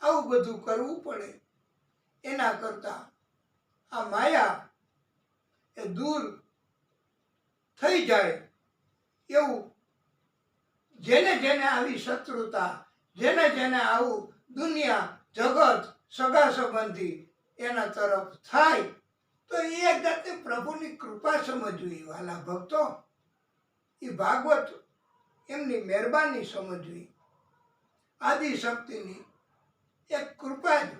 આવું બધું કરવું પડે. એના કરતા આ માયા એ દૂર થઈ જાય એવું, જેને જેને આવી શત્રુતા, જેને આવું દુનિયા જગત સગા સંબંધી એના તરફ થાય તો એ એક જાતે પ્રભુની કૃપા સમજવી. વાલા ભક્તો, એ ભાગવત એમની મહેરબાની સમજવી, આદિશક્તિની એક કૃપા જ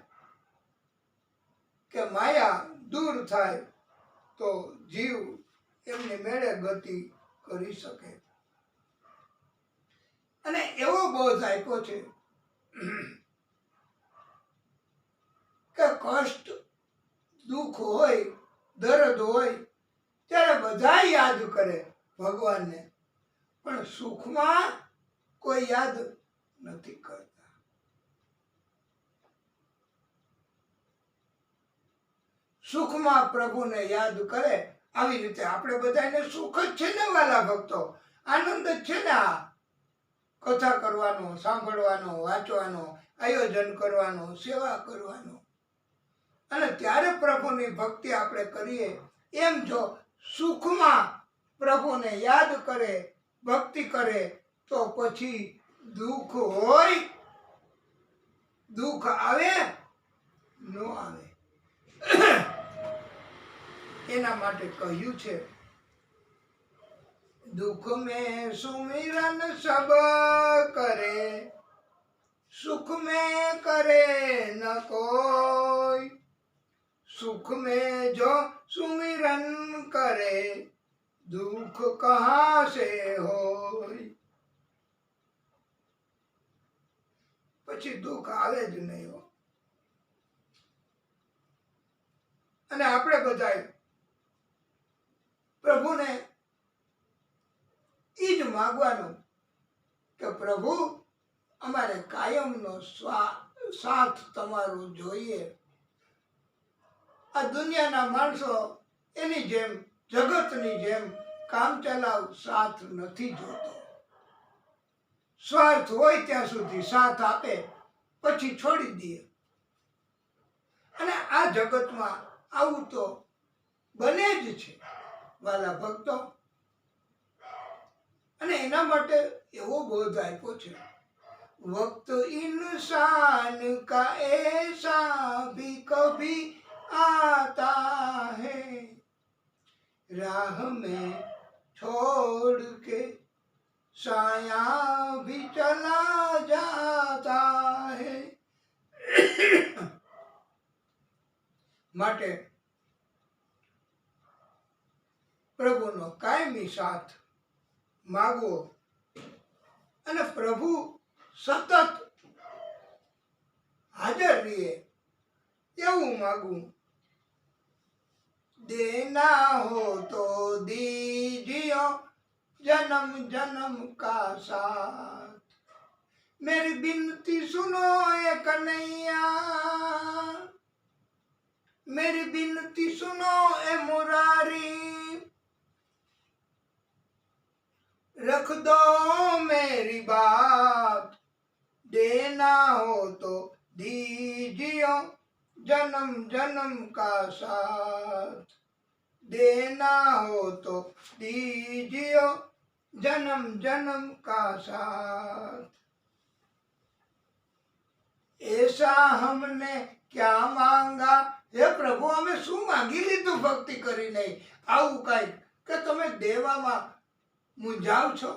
કે માયા દૂર થાય તો જીવ એમની મેળે ગતિ કરી શકે. અને એવો બોધ આપ્યો છે કે કષ્ટ, દુઃખ હોય, દર્દ હોય ત્યારે બધા યાદ કરે ભગવાનને, પણ સુખમાં કોઈ યાદ નથી કરતા. સુખમાં પ્રભુને યાદ કરે. આવી રીતે આપણે બધાને સુખ જ છે ને વાલા ભક્તો, આનંદ જ છે ને. આ કથા કરવાનો, સાંભળવાનો, વાંચવાનો, આયોજન કરવાનો, સેવા કરવાનો, અને ત્યારે પ્રભુની ભક્તિ આપણે કરીએ. એમ જો સુખમાં પ્રભુને યાદ કરે, ભક્તિ કરે તો પછી દુઃખ હોય, દુઃખ આવે ન આવે. એના માટે કહ્યું છે, दुख में सुमिरन सब करे, सुख में करे न कोई, सुख में जो सुमिरन करे दुख कहाँ से होय. પછી દુઃખ આવે જ નહીં. અને આપણે બધા પ્રભુને ઈ જ માગવાનું કે પ્રભુ અમારે કાયમનો સાથ તમારો જોઈએ. આ દુનિયાના માણસો એની જેમ, જગતની જેમ કામ ચલાવ સાથ નથી જોતો. સ્વાર્થ હોય ત્યાં સુધી સાથ આપે, પછી છોડી દે. અને આ જગતમાં આવું તો બને જ છે વાલા ભક્તો. અને એના માટે એવો બોધ આપ્યો છે, વક્ત इंसान का ऐसा भी कभी आता है, राह में छोड़ के साया भी चला जाता है. માટે પ્રભુનો કાયમી સાથ માગવો અને પ્રભુ સતત હાજર રહે એવું માગવું. દેના હો તો દીजियो, जन्म जन्म का साथ। मेरी बिनती सुनो ए कन्हैया, मेरी बिनती सुनो ए मुरारी, रख दो मेरी बात, देना हो तो दीजियो जन्म जन्म का साथ, देना हो तो दीजियो जन्म जन्म का साथ। ऐसा हमने क्या मांगा, हे प्रभु અમે શું માંગી લીધું ભક્તિ કરીને? આવું કઈ કે તમે દેવામાં મૂંઝાવ છો?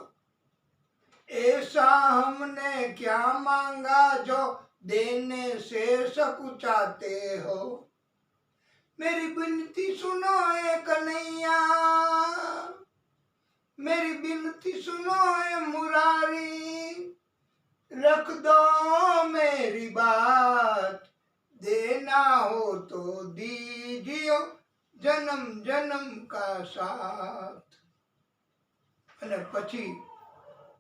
ऐसा हमने क्या मांगा जो देने से सकुचाते हो। मेरी बिनती सुनो ए कन्हैया, मेरी बिनती सुनो ए मुरारी, रख दो मेरी बात, देना हो तो दीजियो जन्म जन्म का साथ। અને પછી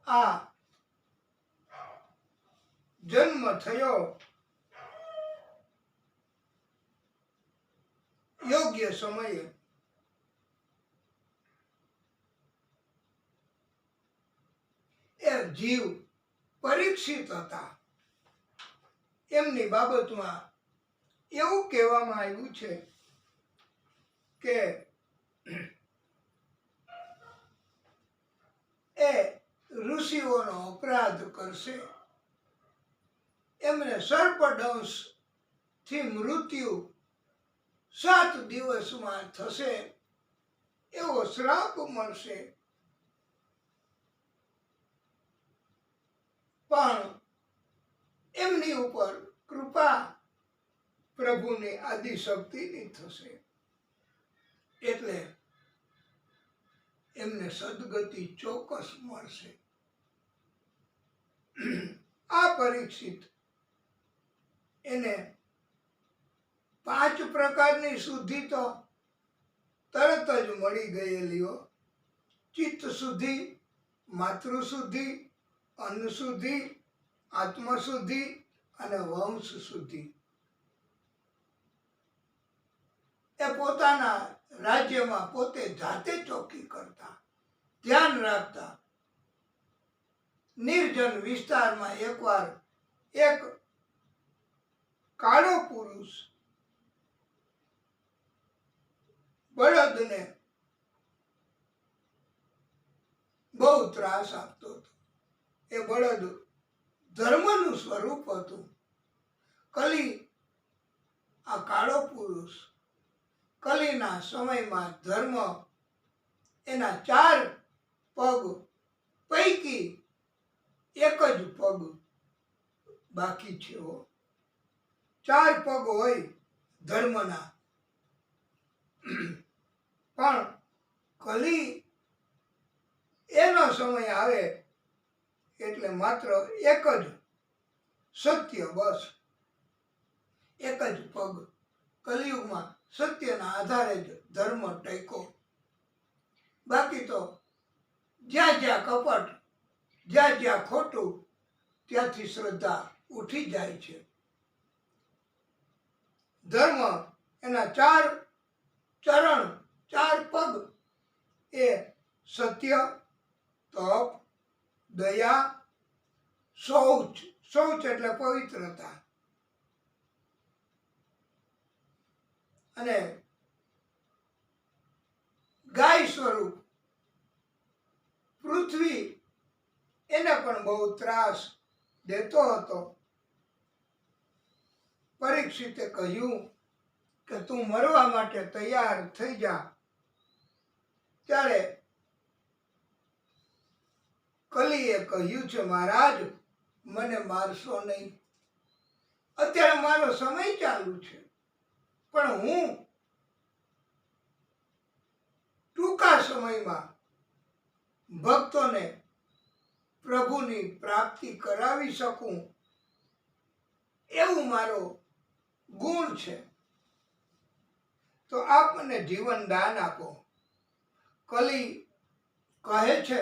આ જન્મ થયો યોગ્ય સમયે, એ જીવ પરીક્ષિત હતા. એમની બાબતમાં એવું કહેવામાં આવ્યું છે કે એ ઋષિઓનો અપરાધ કરશે, એમને સર્પદંશ થી મૃત્યુ 7 દિવસમાં થશે એવો શ્રાપ મળશે. પણ એમની ઉપર કૃપા પ્રભુની આદિશક્તિની થશે, એટલે એમને સદગતિ ચોક્કસ મળશે. આ પરીક્ષિત એને 5 પ્રકારની શુદ્ધિ તો તરત જ મળી ગયેલી. ચિત્ત શુદ્ધિ, માતૃ શુદ્ધિ, અન્ન શુદ્ધિ, આત્મ શુદ્ધિ અને વંશ શુદ્ધિ. એ પોતાના રાજ્યમાં પોતે જાતે ચોકી કરતા, ધ્યાન રાખતા. નિર્જન વિસ્તારમાં એકવાર એક કાળો પુરુષ બળદને બહુ ત્રાસ આપતો હતો. એ બળદ ધર્મનું સ્વરૂપ હતું. કલી, આ કાળો પુરુષ કલીના સમયમાં ધર્મ એના 4 પગ પૈકી એક જ પગ બાકી છે. 4 પગ હોય ધર્મના, પણ કલી એનો સમય આવે એટલે માત્ર એક જ સત્ય, બસ એક જ પગ. કલિયુગમાં સત્યના આધારે જ ધર્મ ટેકો. બાકી તો જ્યાં જ્યાં કપટ, જ્યાં જ્યાં ખોટું, ત્યાંથી શ્રદ્ધા ઉઠી જાય છે. ધર્મ એના 4 ચરણ, 4 પગ એ સત્ય, તપ, દયા, શૌચ. શૌચ એટલે પવિત્રતા. અને ગાય સ્વરૂપ પૃથ્વી એને પણ બહુ ત્રાસ દેતો હતો. પરીક્ષિતે કહ્યું કે તું મરવા માટે તૈયાર થઈ જા. ત્યારે કલીએ કહ્યું છે, મહારાજ મને મારશો નહીં, અત્યારે મારો સમય ચાલુ છે, પણ હું ટૂંકા સમયમાં ભક્તોને પ્રભુની પ્રાપ્તિ કરાવી શકું એવું મારો ગુણ છે, તો આપ મને જીવન દાન આપો. કલી કહે છે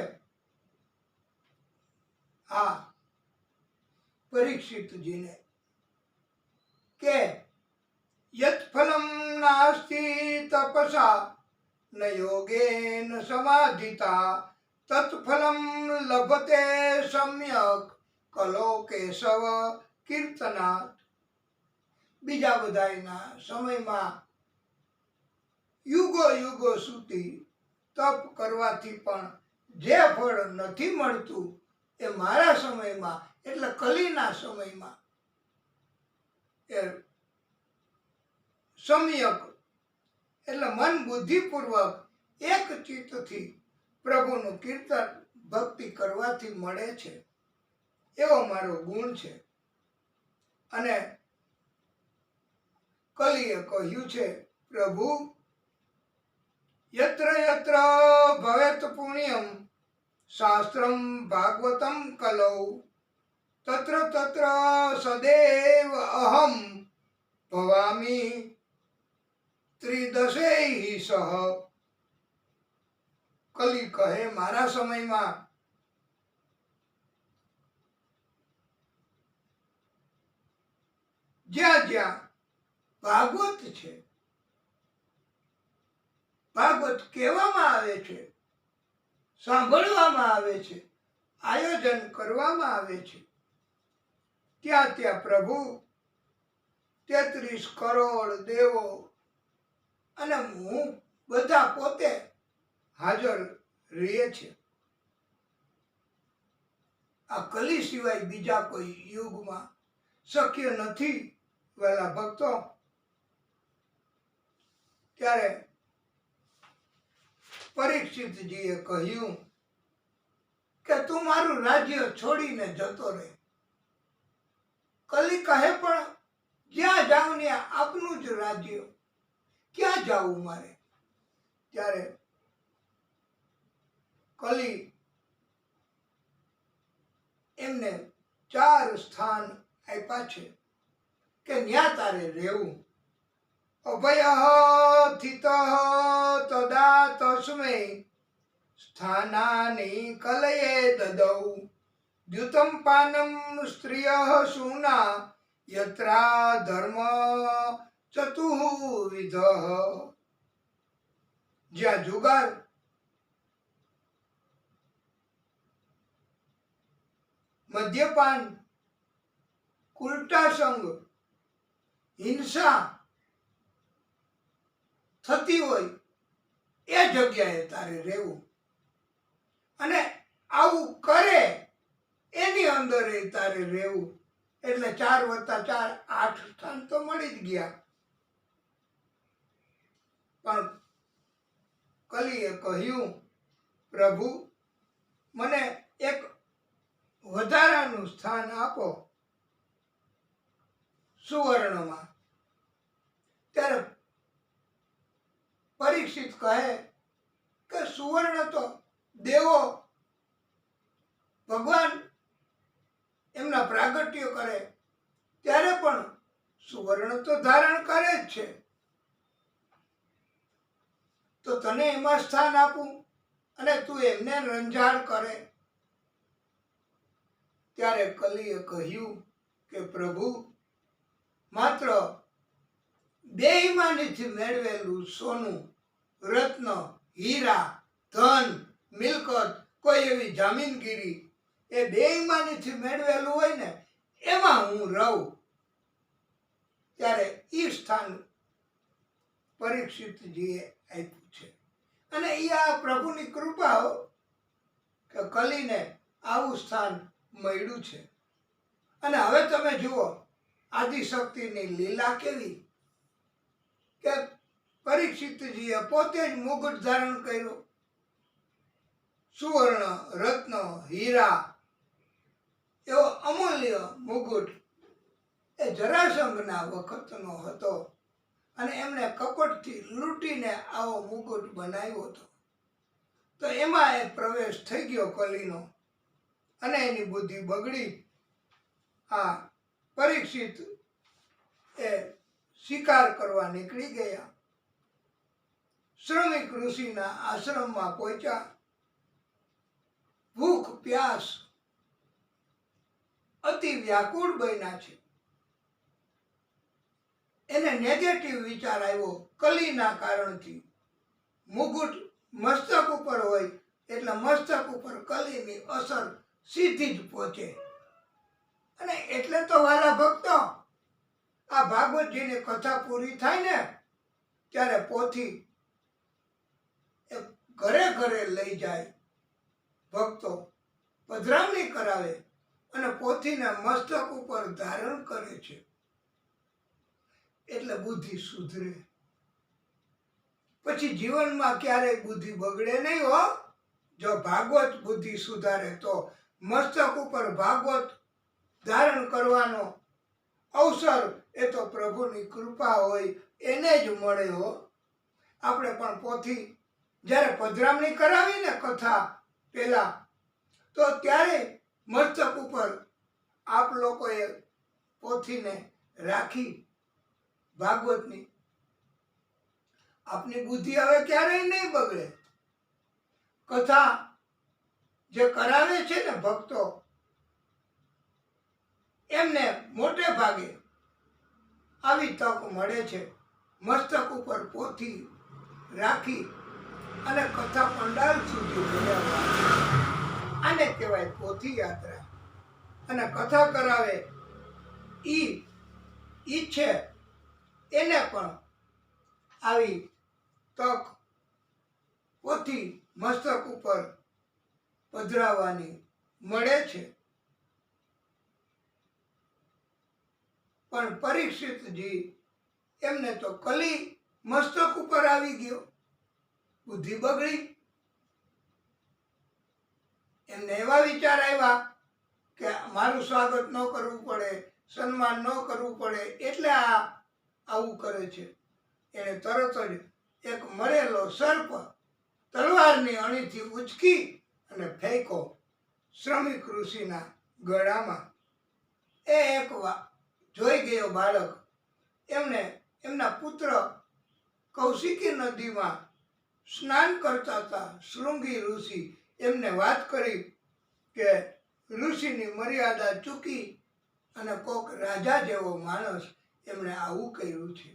આ પરીક્ષિતજીને કે યત ફલમ નાસ્તિ તપસા ન યોગેન સમાધિતા તત ફલમ લભતે સમ્યક કલો કેશવ કીર્તનાથ. બીજા બધાના સમયમાં યુગો યુગો સુધી તપ કરવાથી પણ જે ફળ નથી મળતું એ મારા સમયમાં એટલે કલીના સમયમાં એ સમ્યક એટલે મન બુદ્ધિપૂર્વક એક ચિત્તથી પ્રભુનું કીર્તન ભક્તિ કરવાથી મળે છે. એવો મારો ગુણ છે. અને કલીએ કહ્યું છે, પ્રભુ યત્ર યત્ર ભવેત પુણ્યમ શાસ્ત્રમ ભાગવતમ કલૌ તત્ર તત્ર સદેવ અહમ ભવામી ત્રિદશૈ સહ. કલી કહે મારા સમયમાં જ્યાં જ્યાં ભાગવત છે, ભાગવત કહેવામાં આવે છે, સાંભળવામાં આવે છે, આયોજન કરવામાં આવે છે, ત્યાં ત્યાં પ્રભુ 33 કરોડ દેવો અને હું બધા પોતે હાજર રહે છે. આ કલી સિવાય બીજા કોઈ યુગમાં શક્ય નથી વાલા ભક્તો. ત્યારે પરીક્ષિતજીએ કહ્યું કે તું મારું રાજ્ય છોડીને જતો રહે. કલી કહે પણ જ્યાં જાઉં ત્યાં આપનું જ રાજ્ય, ક્યાં જાવું મારે? ત્યારે કલી એમને 4 સ્થાન આપ્યા છે કે ન્યા તારે રહેવું. અભય થિત તદા તસ્મૈ સ્થાનાની કલયે દદૌ દ્યુતમ પાનમ સ્ત્રિય સૂના યત્રા ધર્મ ચતુર્વિધ. જ્યાં જુગાર, મદ્યપાન, ઉલટા સંગ, હિંસા થતી હોય એ જગ્યાએ તારે રહેવું. અને આવું કરે એની અંદર તારે રહેવું. એટલે 4 + 4 8 સ્થાન તો મળી જ ગયા. પણ કલીએ કહ્યું, પ્રભુ મને એક વધારાનું સ્થાન આપો સુવર્ણમાં. ત્યારે પરીક્ષિત કહે કે સુવર્ણ તો દેવો ભગવાન એમના પ્રાગટ્ય કરે ત્યારે પણ સુવર્ણ તો ધારણ કરે જ છે, તો તને એમાં સ્થાન આપું અને તું એમને રંજાડ કરે. ત્યારે કલીએ કહ્યું કે પ્રભુ માત્ર બેઈમાનીથી મેળવેલું સોનું, રત્ન, હીરા, ધન, મિલકત, કોઈ એવી જામીનગીરી એ બેઈમાનીથી મેળવેલું હોય ને એમાં હું રહું. ત્યારે એ સ્થાન પરીક્ષિતજીએ આપ્યું છે. અને એ આ પ્રભુની કૃપા કે કલીને આવું સ્થાન મળ્યું છે. અને હવે તમે જુઓ આદિશક્તિની લીલા કેવી, કે પરીક્ષિતજીએ પોતે જ મુગટ ધારણ કર્યો. સુવર્ણ, રત્ન, હીરા એવો અમૂલ્ય મુગટ એ જરાસંઘના વખતનો હતો. અને એમણે કપટથી લૂંટીને આવો મુગટ બનાવ્યો હતો. તો એમાં એ પ્રવેશ થઈ ગયો કલીનો અને એની બુદ્ધિ બગડી. આ પરીક્ષિત એ શિકાર કરવા નીકળી ગયા. શ્રમિક ઋષિના આશ્રમમાં પહોંચ્યા ભૂખ પ્યાસ અતિ વ્યાકુળ બન્યા છે. એને નેગેટિવ વિચાર આવ્યો કલીના કારણથી. મુગુટ મસ્તક ઉપર હોય એટલે મસ્તક ઉપર કલીની અસર સીધી જ પહોંચે. અને એટલે તો વાલા ભક્તો, આ ભાગવતજીની કથા પૂરી થાય ને ત્યારે પોથી ઘરે ઘરે લઈ જાય, ભક્તો પધરામણી કરાવે અને પોથીને મસ્તક ઉપર ધારણ કરે છે. એટલે બુદ્ધિ સુધરે. પછી જીવનમાં ક્યારેય બુદ્ધિ બગડે નહીં હો. જો ભાગવત બુદ્ધિ સુધારે તો મસ્તક ઉપર ભાગવત ધારણ કરવાનો અવસર એ તો પ્રભુની કૃપા હોય એને જ મળે હો. આપણે પણ પોથી જ્યારે પધરામણી કરાવી ને કથા પહેલા, તો ત્યારે મસ્તક ઉપર આપ લોકોએ પોથીને રાખી ભાગવતની. આપની બુદ્ધિ હવે ક્યારેય નહીં બગડે. કથા જે કરાવે છે ને ભક્તો, એમને મોટે ભાગે આવી તક મળે છે. મસ્તક ઉપર પોથી રાખી અને કથા પંડાલ સુધી બોલાવવા. આને કહેવાય પોથી યાત્રા. અને કથા કરાવે ઈ છે એને પણ આવી તક પોથી મસ્તક ઉપર પધરાવવાની મળે છે. પણ પરીક્ષિતજી એમને તો કલી મસ્તક ઉપર આવી ગયો, બુદ્ધિ બગડી. એમને એવા વિચાર આવ્યા કે મારું સ્વાગત ન કરવું પડે, સન્માન ન કરવું પડે, એટલે આવું કરે છે. એને તરત જ એક મરેલો સર્પ તલવારની અણીથી ઉચકી અને ફેંકો શ્રમિક ઋષિના ગળામાં. એ એક જોઈ ગયો બાળક. એમને એમના પુત્ર કૌશિકી નદીમાં સ્નાન કરતા હતા. શૃંગી ઋષિ એમને વાત કરી કે ઋષિની મર્યાદા ચૂકી અને કોક રાજા જેવો માણસ એમણે આવું કર્યું છે.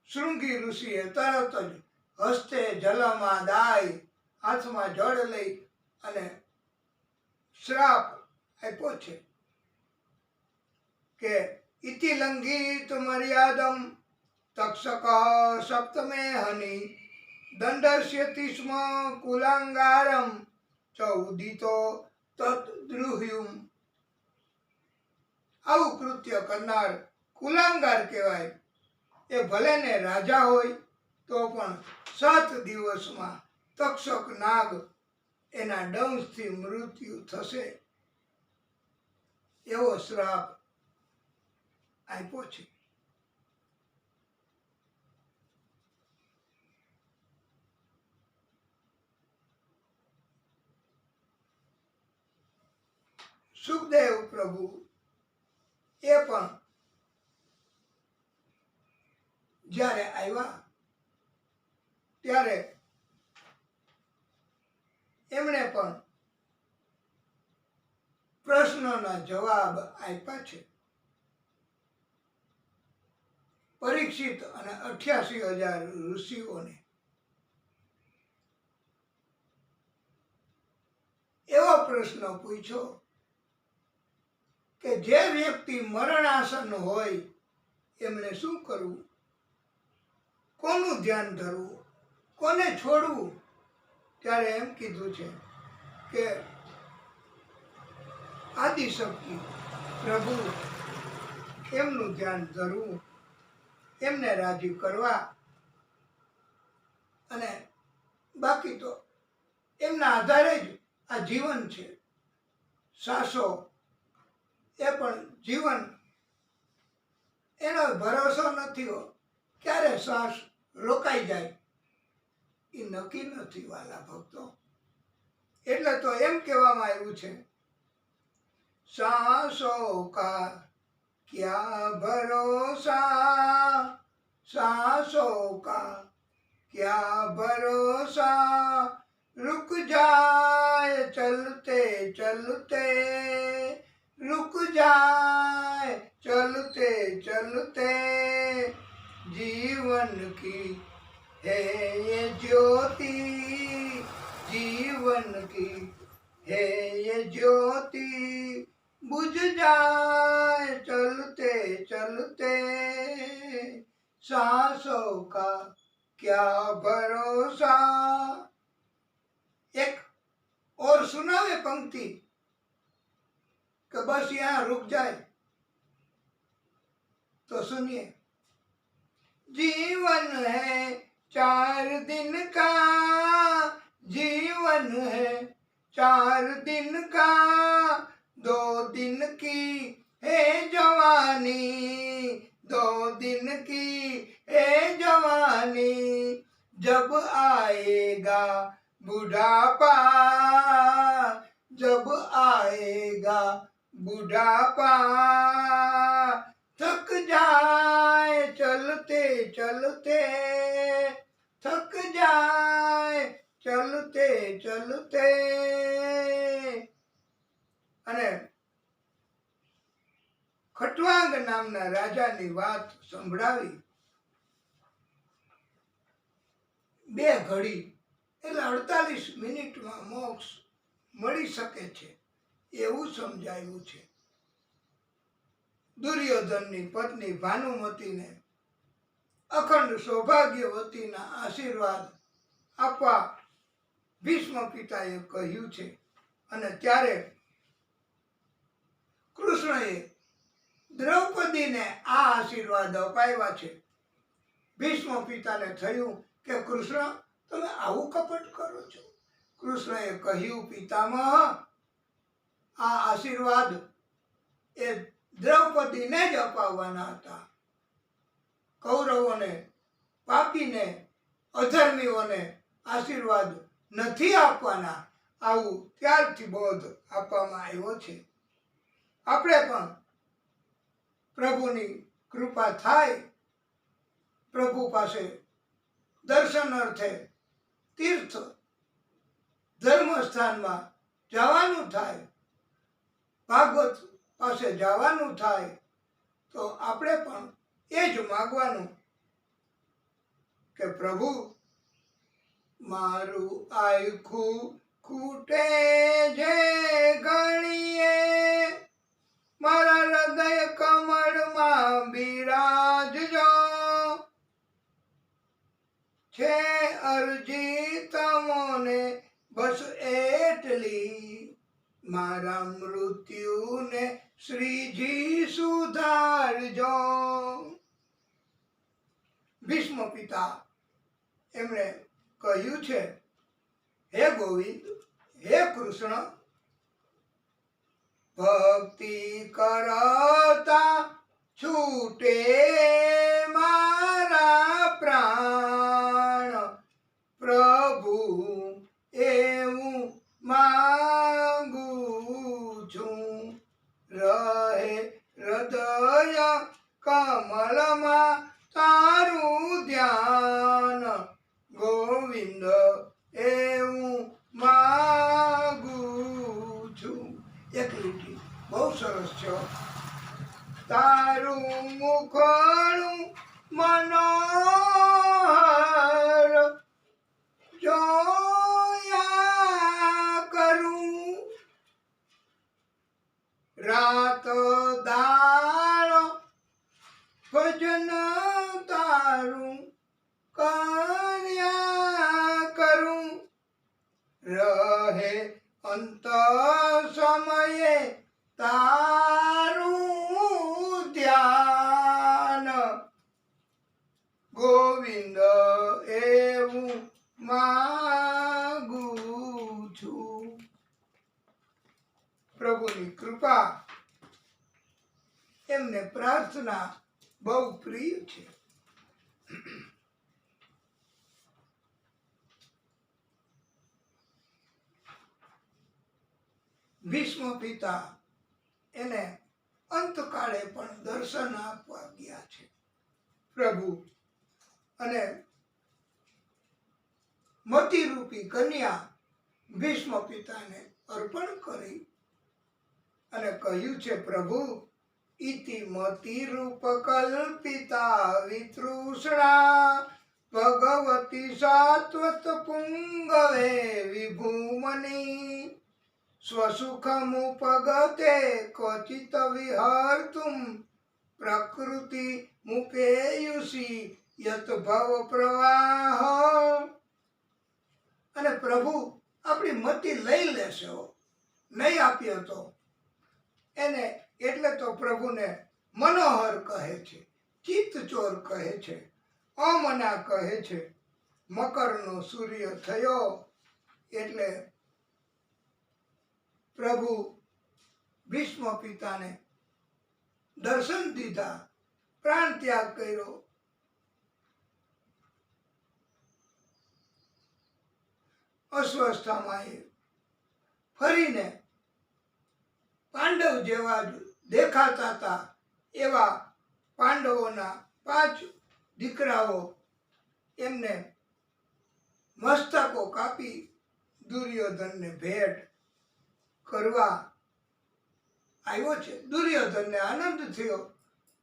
શૃંગી ઋષિએ તરત જ હસ્તે જલમાં દાય, હાથમાં જળ લઈ અને શ્રાપ આપ્યો છે કે ઇતિ લંઘિત મર્યાદમ તક્ષક સપ્તમે હનિ દંડસ્યતિ સ્મ કુલાંગારમ ચૌદિતો તદ્રુહ્યુમ. આવું કૃત્ય કરનાર કુલાંગાર કહેવાય. એ ભલે ને રાજા હોય તો પણ 7 દિવસમાં તક્ષક નાગ એના દંશથી મૃત્યુ થશે એવો શ્રાપ આપ્યો છે. સુખદેવ પ્રભુ એ પણ જ્યારે આવ્યા ત્યારે એમણે પણ પ્રશ્નોના જવાબ આપ્યા છે. પરીક્ષિત અને 88,000 ઋષિઓને એવો પ્રશ્ન પૂછ્યો કે જે વ્યક્તિ મરણાસન્ન હોય એમણે શું કરવું, કોનું ધ્યાન ધરવું, કોને છોડવું. ત્યારે એમ કીધું છે કે આદિશક્તિ પ્રભુ એમનું ધ્યાન ધરવું, એમને રાજી કરવા. અને બાકી તો એમના આધારે જ આ જીવન છે. શ્વાસો એ પણ જીવન, એનો ભરોસો નથી હો. ક્યારે શ્વાસ રોકાઈ જાય એ નક્કી નથી વાલા ભક્તો. એટલે તો એમ કહેવામાં આવ્યું છે, શ્વાસો કા ક્યા ભરોસા, શ્વાસો કા ક્યા ભરોસા, रुक जाए चलते चलते, रुक जाए चलते चलते, जीवन की है ये ज्योति, जीवन की है ये ज्योति, बुझ जाए चलते चलते, सांसों का क्या भरोसा। एक और सुनावे पंक्ति कि बस यहाँ रुक जाए तो सुनिए। जीवन है 4 दिन का, जीवन है 4 दिन का, 2 दिन की है जवानी, 2 दिन की है जवानी, जब आएगा बुढ़ापा, जब आएगा बुढ़ापा, थक जाए चलते चलते, थक जाए चलते चलते। અને ખટવાંગ નામના રાજાની વાત સંભળાવી 2 ઘડી એટલે 48 મિનિટમાં મોક્ષ મળી શકે છે એવું સમજાયું છે। દુર્યોધનની પત્ની ભાનુમતીને અખંડ સૌભાગ્યવતીના આશીર્વાદ આપવા ભીષ્મ પિતાએ કહ્યું છે અને ત્યારે કૃષ્ણએ દ્રૌપદીને આ આશીર્વાદ અપાવ્યા છે। ભીષ્મ પિતાને થયું કે કૃષ્ણ તમે આવું કપટ કરો છો। કૃષ્ણએ કહ્યું પિતામહ આ આશીર્વાદ એ દ્રૌપદીને જ અપાવવાના હતા, કૌરવોને પાપીને અધર્મીઓને આશીર્વાદ નથી આપવાના। આવું ત્યારથી બોધ આપવામાં આવ્યો છે। આપણે પણ પ્રભુની કૃપા થાય, પ્રભુ પાસે દર્શનાર્થે તીર્થ ધર્મસ્થાનમાં જવાનું થાય, ભાગવત પાસે જવાનું થાય તો આપણે પણ એ જ માગવાનું કે પ્રભુ મારું આયખું ખૂટે જે ગણીએ, મારા હૃદય કમળમાં બિરાજજો, છે અરજી તમોને બસ એટલી, મારા મૃત્યુને શ્રીજી સુધારજો। ભીષ્મ પિતા એમણે કહ્યું છે, હે ગોવિંદ, હે કૃષ્ણ, ભક્તિ કરતા છૂટે મારા પ્રાણ, પ્રભુ એવું માંગુ છું, રહે હૃદય કમલમાં તારું ધ્યાન, ગોવિંદ એવું માંગુ છું। એક લીટી બહુ સરસ છે। તારું મુખડું મનોહર જોયા કરું, રાત દાડો ભજન તારું કર્યા કરું, રહે અંત સમયે તારું ધ્યાન, ગોવિંદ એવું માંગુ છું। પ્રભુની કૃપા એમને પ્રાર્થના બહુ પ્રિય છે। ભીષ્મ પિતા એને અંતકાળે પણ દર્શન આપવા ગયા છે પ્રભુ, અને મતીરૂપી કન્યા ભીષ્મ પિતાને અર્પણ કરી અને કહ્યું છે, પ્રભુ ઇતિ મતિ રૂપ કલ્પિતા વિતૃષ્ણા ભગવતી સાત્વત પુંગવે વિભૂમની સ્વસુખમુપગતે ક્વચિત વિહર્તુમ પ્રકૃતિ મુપેયુષી યત ભવ પ્રવાહ. અને પ્રભુ આપણી મતિ લઈ લેશે, નહીં આપીએ તો. એને એટલે તો પ્રભુને મનોહર કહે છે, ચિત્તચોર કહે છે, અમના કહે છે. મકરનો સૂર્ય થયો એટલે પ્રભુ ભીષ્મ પિતાને દર્શન દીધા, પ્રાણ ત્યાગ કર્યો. અસ્વસ્થામાં ફરીને પાંડવ જેવા દેખાતા હતા એવા પાંડવોના 5 દીકરાઓ એમને મસ્તકો કાપી દુર્યોધનને ભેટ કરવા આવ્યો છે. દુર્યોધનને આનંદ થયો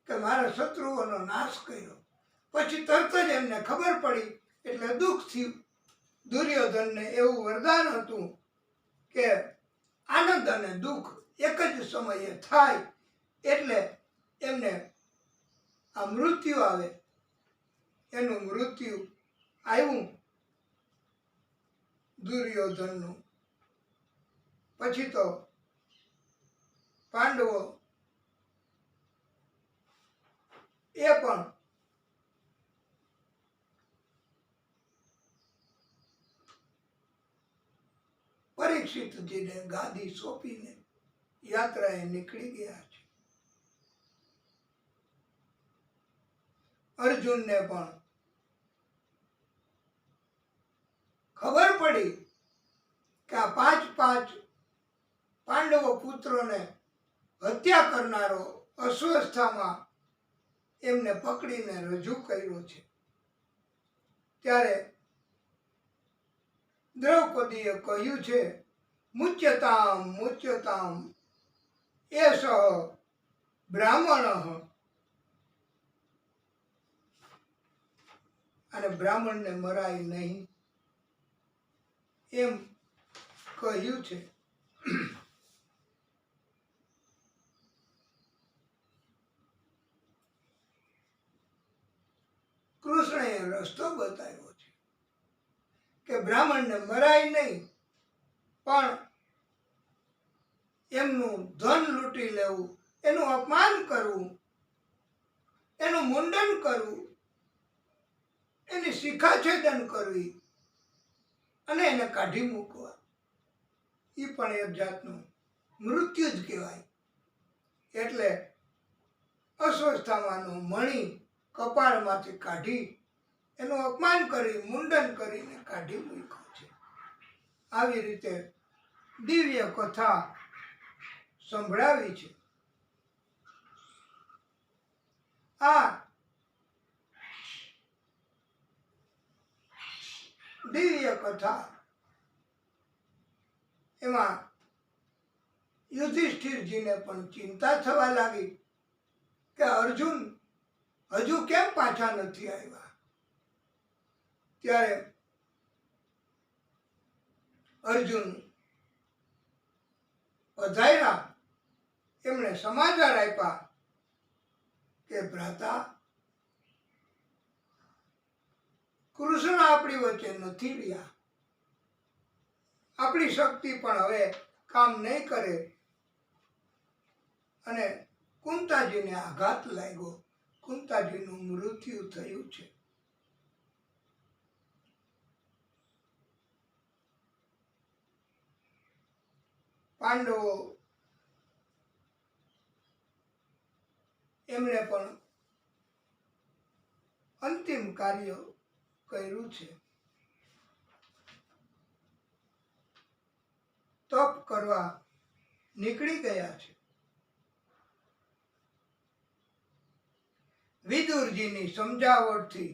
કે મારા શત્રુઓનો નાશ કર્યો. પછી તરત જ એમને ખબર પડી એટલે દુઃખ થયું. દુર્યોધનને એવું વરદાન હતું કે આનંદ અને દુઃખ એક જ સમયે થાય, એટલે એમને આ મૃત્યુ આવે. એનું મૃત્યુ આવ્યું દુર્યોધનનું. પછી તો પાંડવો એ પણ પરીક્ષિતજીને ગાદી સોંપીને યાત્રાએ નીકળી ગયા છે. અર્જુનને પણ ખબર પડી કે આ 5 પાંડવો પુત્રોને હત્યા કરનારો અસ્વસ્થામાં એમને પકડીને રજૂ કર્યો છે. ત્યારે દ્રૌપદીએ કહ્યું છે, મુચ્યતામ મુચ્યતામ એષ બ્રાહ્મણ. અને બ્રાહ્મણને મરાય નહીં એમ કહ્યું છે. કૃષ્ણએ રસ્તો બતાવ્યો છે કે બ્રાહ્મણને મરાય નહીં, પણ એમનું ધન લૂંટી લેવું, એનું અપમાન કરવું, એનું મુંડન કરવું, એની શિખાછેદન કરવી અને એને કાઢી મૂકવા, એ પણ એક જાતનું મૃત્યુ જ કહેવાય. એટલે અસ્વસ્થામાંનો મણી કપાળમાંથી કાઢી એનું અપમાન કરી મુંડન કરીને કાઢી મૂક્યો છે. આવી રીતે દિવ્ય કથા સંભળાવી છે. આ દિવ્ય કથા એમાં યુધિષ્ઠિરજીને પણ ચિંતા થવા લાગી કે અર્જુન હજુ કેમ પાછા નથી આવ્યા. ત્યારે અર્જુન પધાર્યા. એમણે સમાચાર આપ્યા કે ભ્રાતા, કૃષ્ણ આપણી વચ્ચે નથી રહ્યા. આપણી શક્તિ પણ હવે કામ નહીં કરે અને કુંતાજીને આઘાત લાગ્યો. કુંતાજીનું મૃત્યુ થયું છે. પાંડવો એમણે પણ અંતિમ કાર્ય કર્યું છે. તપ કરવા નીકળી ગયા છે. વિદુરજીની સમજાવટથી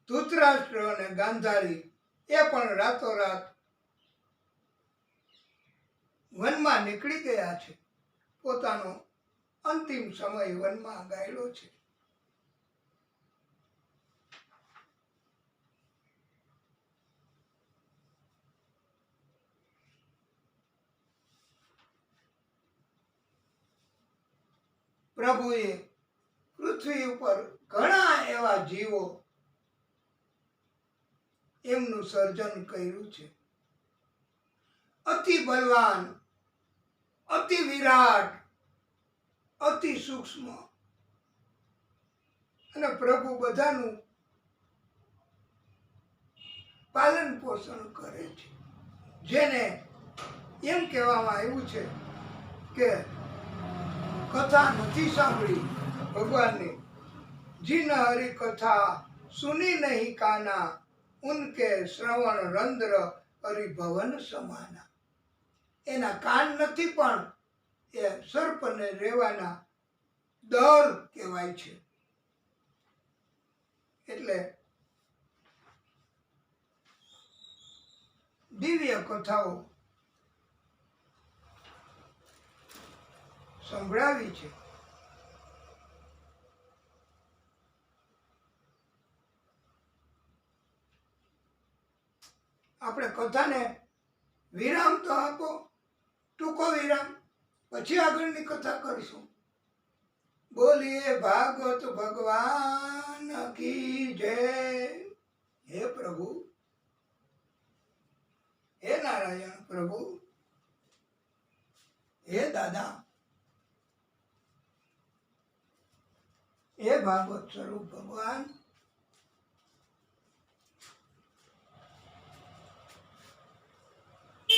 ધૃતરાષ્ટ્ર અને ગાંધારી એ પણ રાતોરાત વનમાં નીકળી ગયા છે, પોતાનો અંતિમ સમય વનમાં ગાયેલો છે. પ્રભુએ પૃથ્વી ઉપર ઘણા એવા જીવો એમનું સર્જન કર્યું છે. અતિ બલવાન, અતિ વિરાટ, અતિ સૂક્ષ્મ, અને પ્રભુ બધાનું પાલન પોષણ કરે છે. જેને એમ કહેવામાં આવ્યું છે કે કથા નથી સાંભળી ભગવાનની, જીન હરી કથા સુની નહીં કાના, ઉનકે શ્રવણ રંદ્ર હરિભવન સમાના. એના કાન નથી, પણ એ સર્પને રહેવાના દર કહેવાય છે. એટલે દિવ્ય કથાઓ સંભળાવી છે. આપણે કથાને વિરામ તો આપો, ટૂંકો વિરામ, પછી આગળની કથા કરશું. બોલીએ ભાગવત ભગવાન કી જય. હે પ્રભુ, હે નારાયણ પ્રભુ, હે દાદા, હે ભાગવત સ્વરૂપ ભગવાન,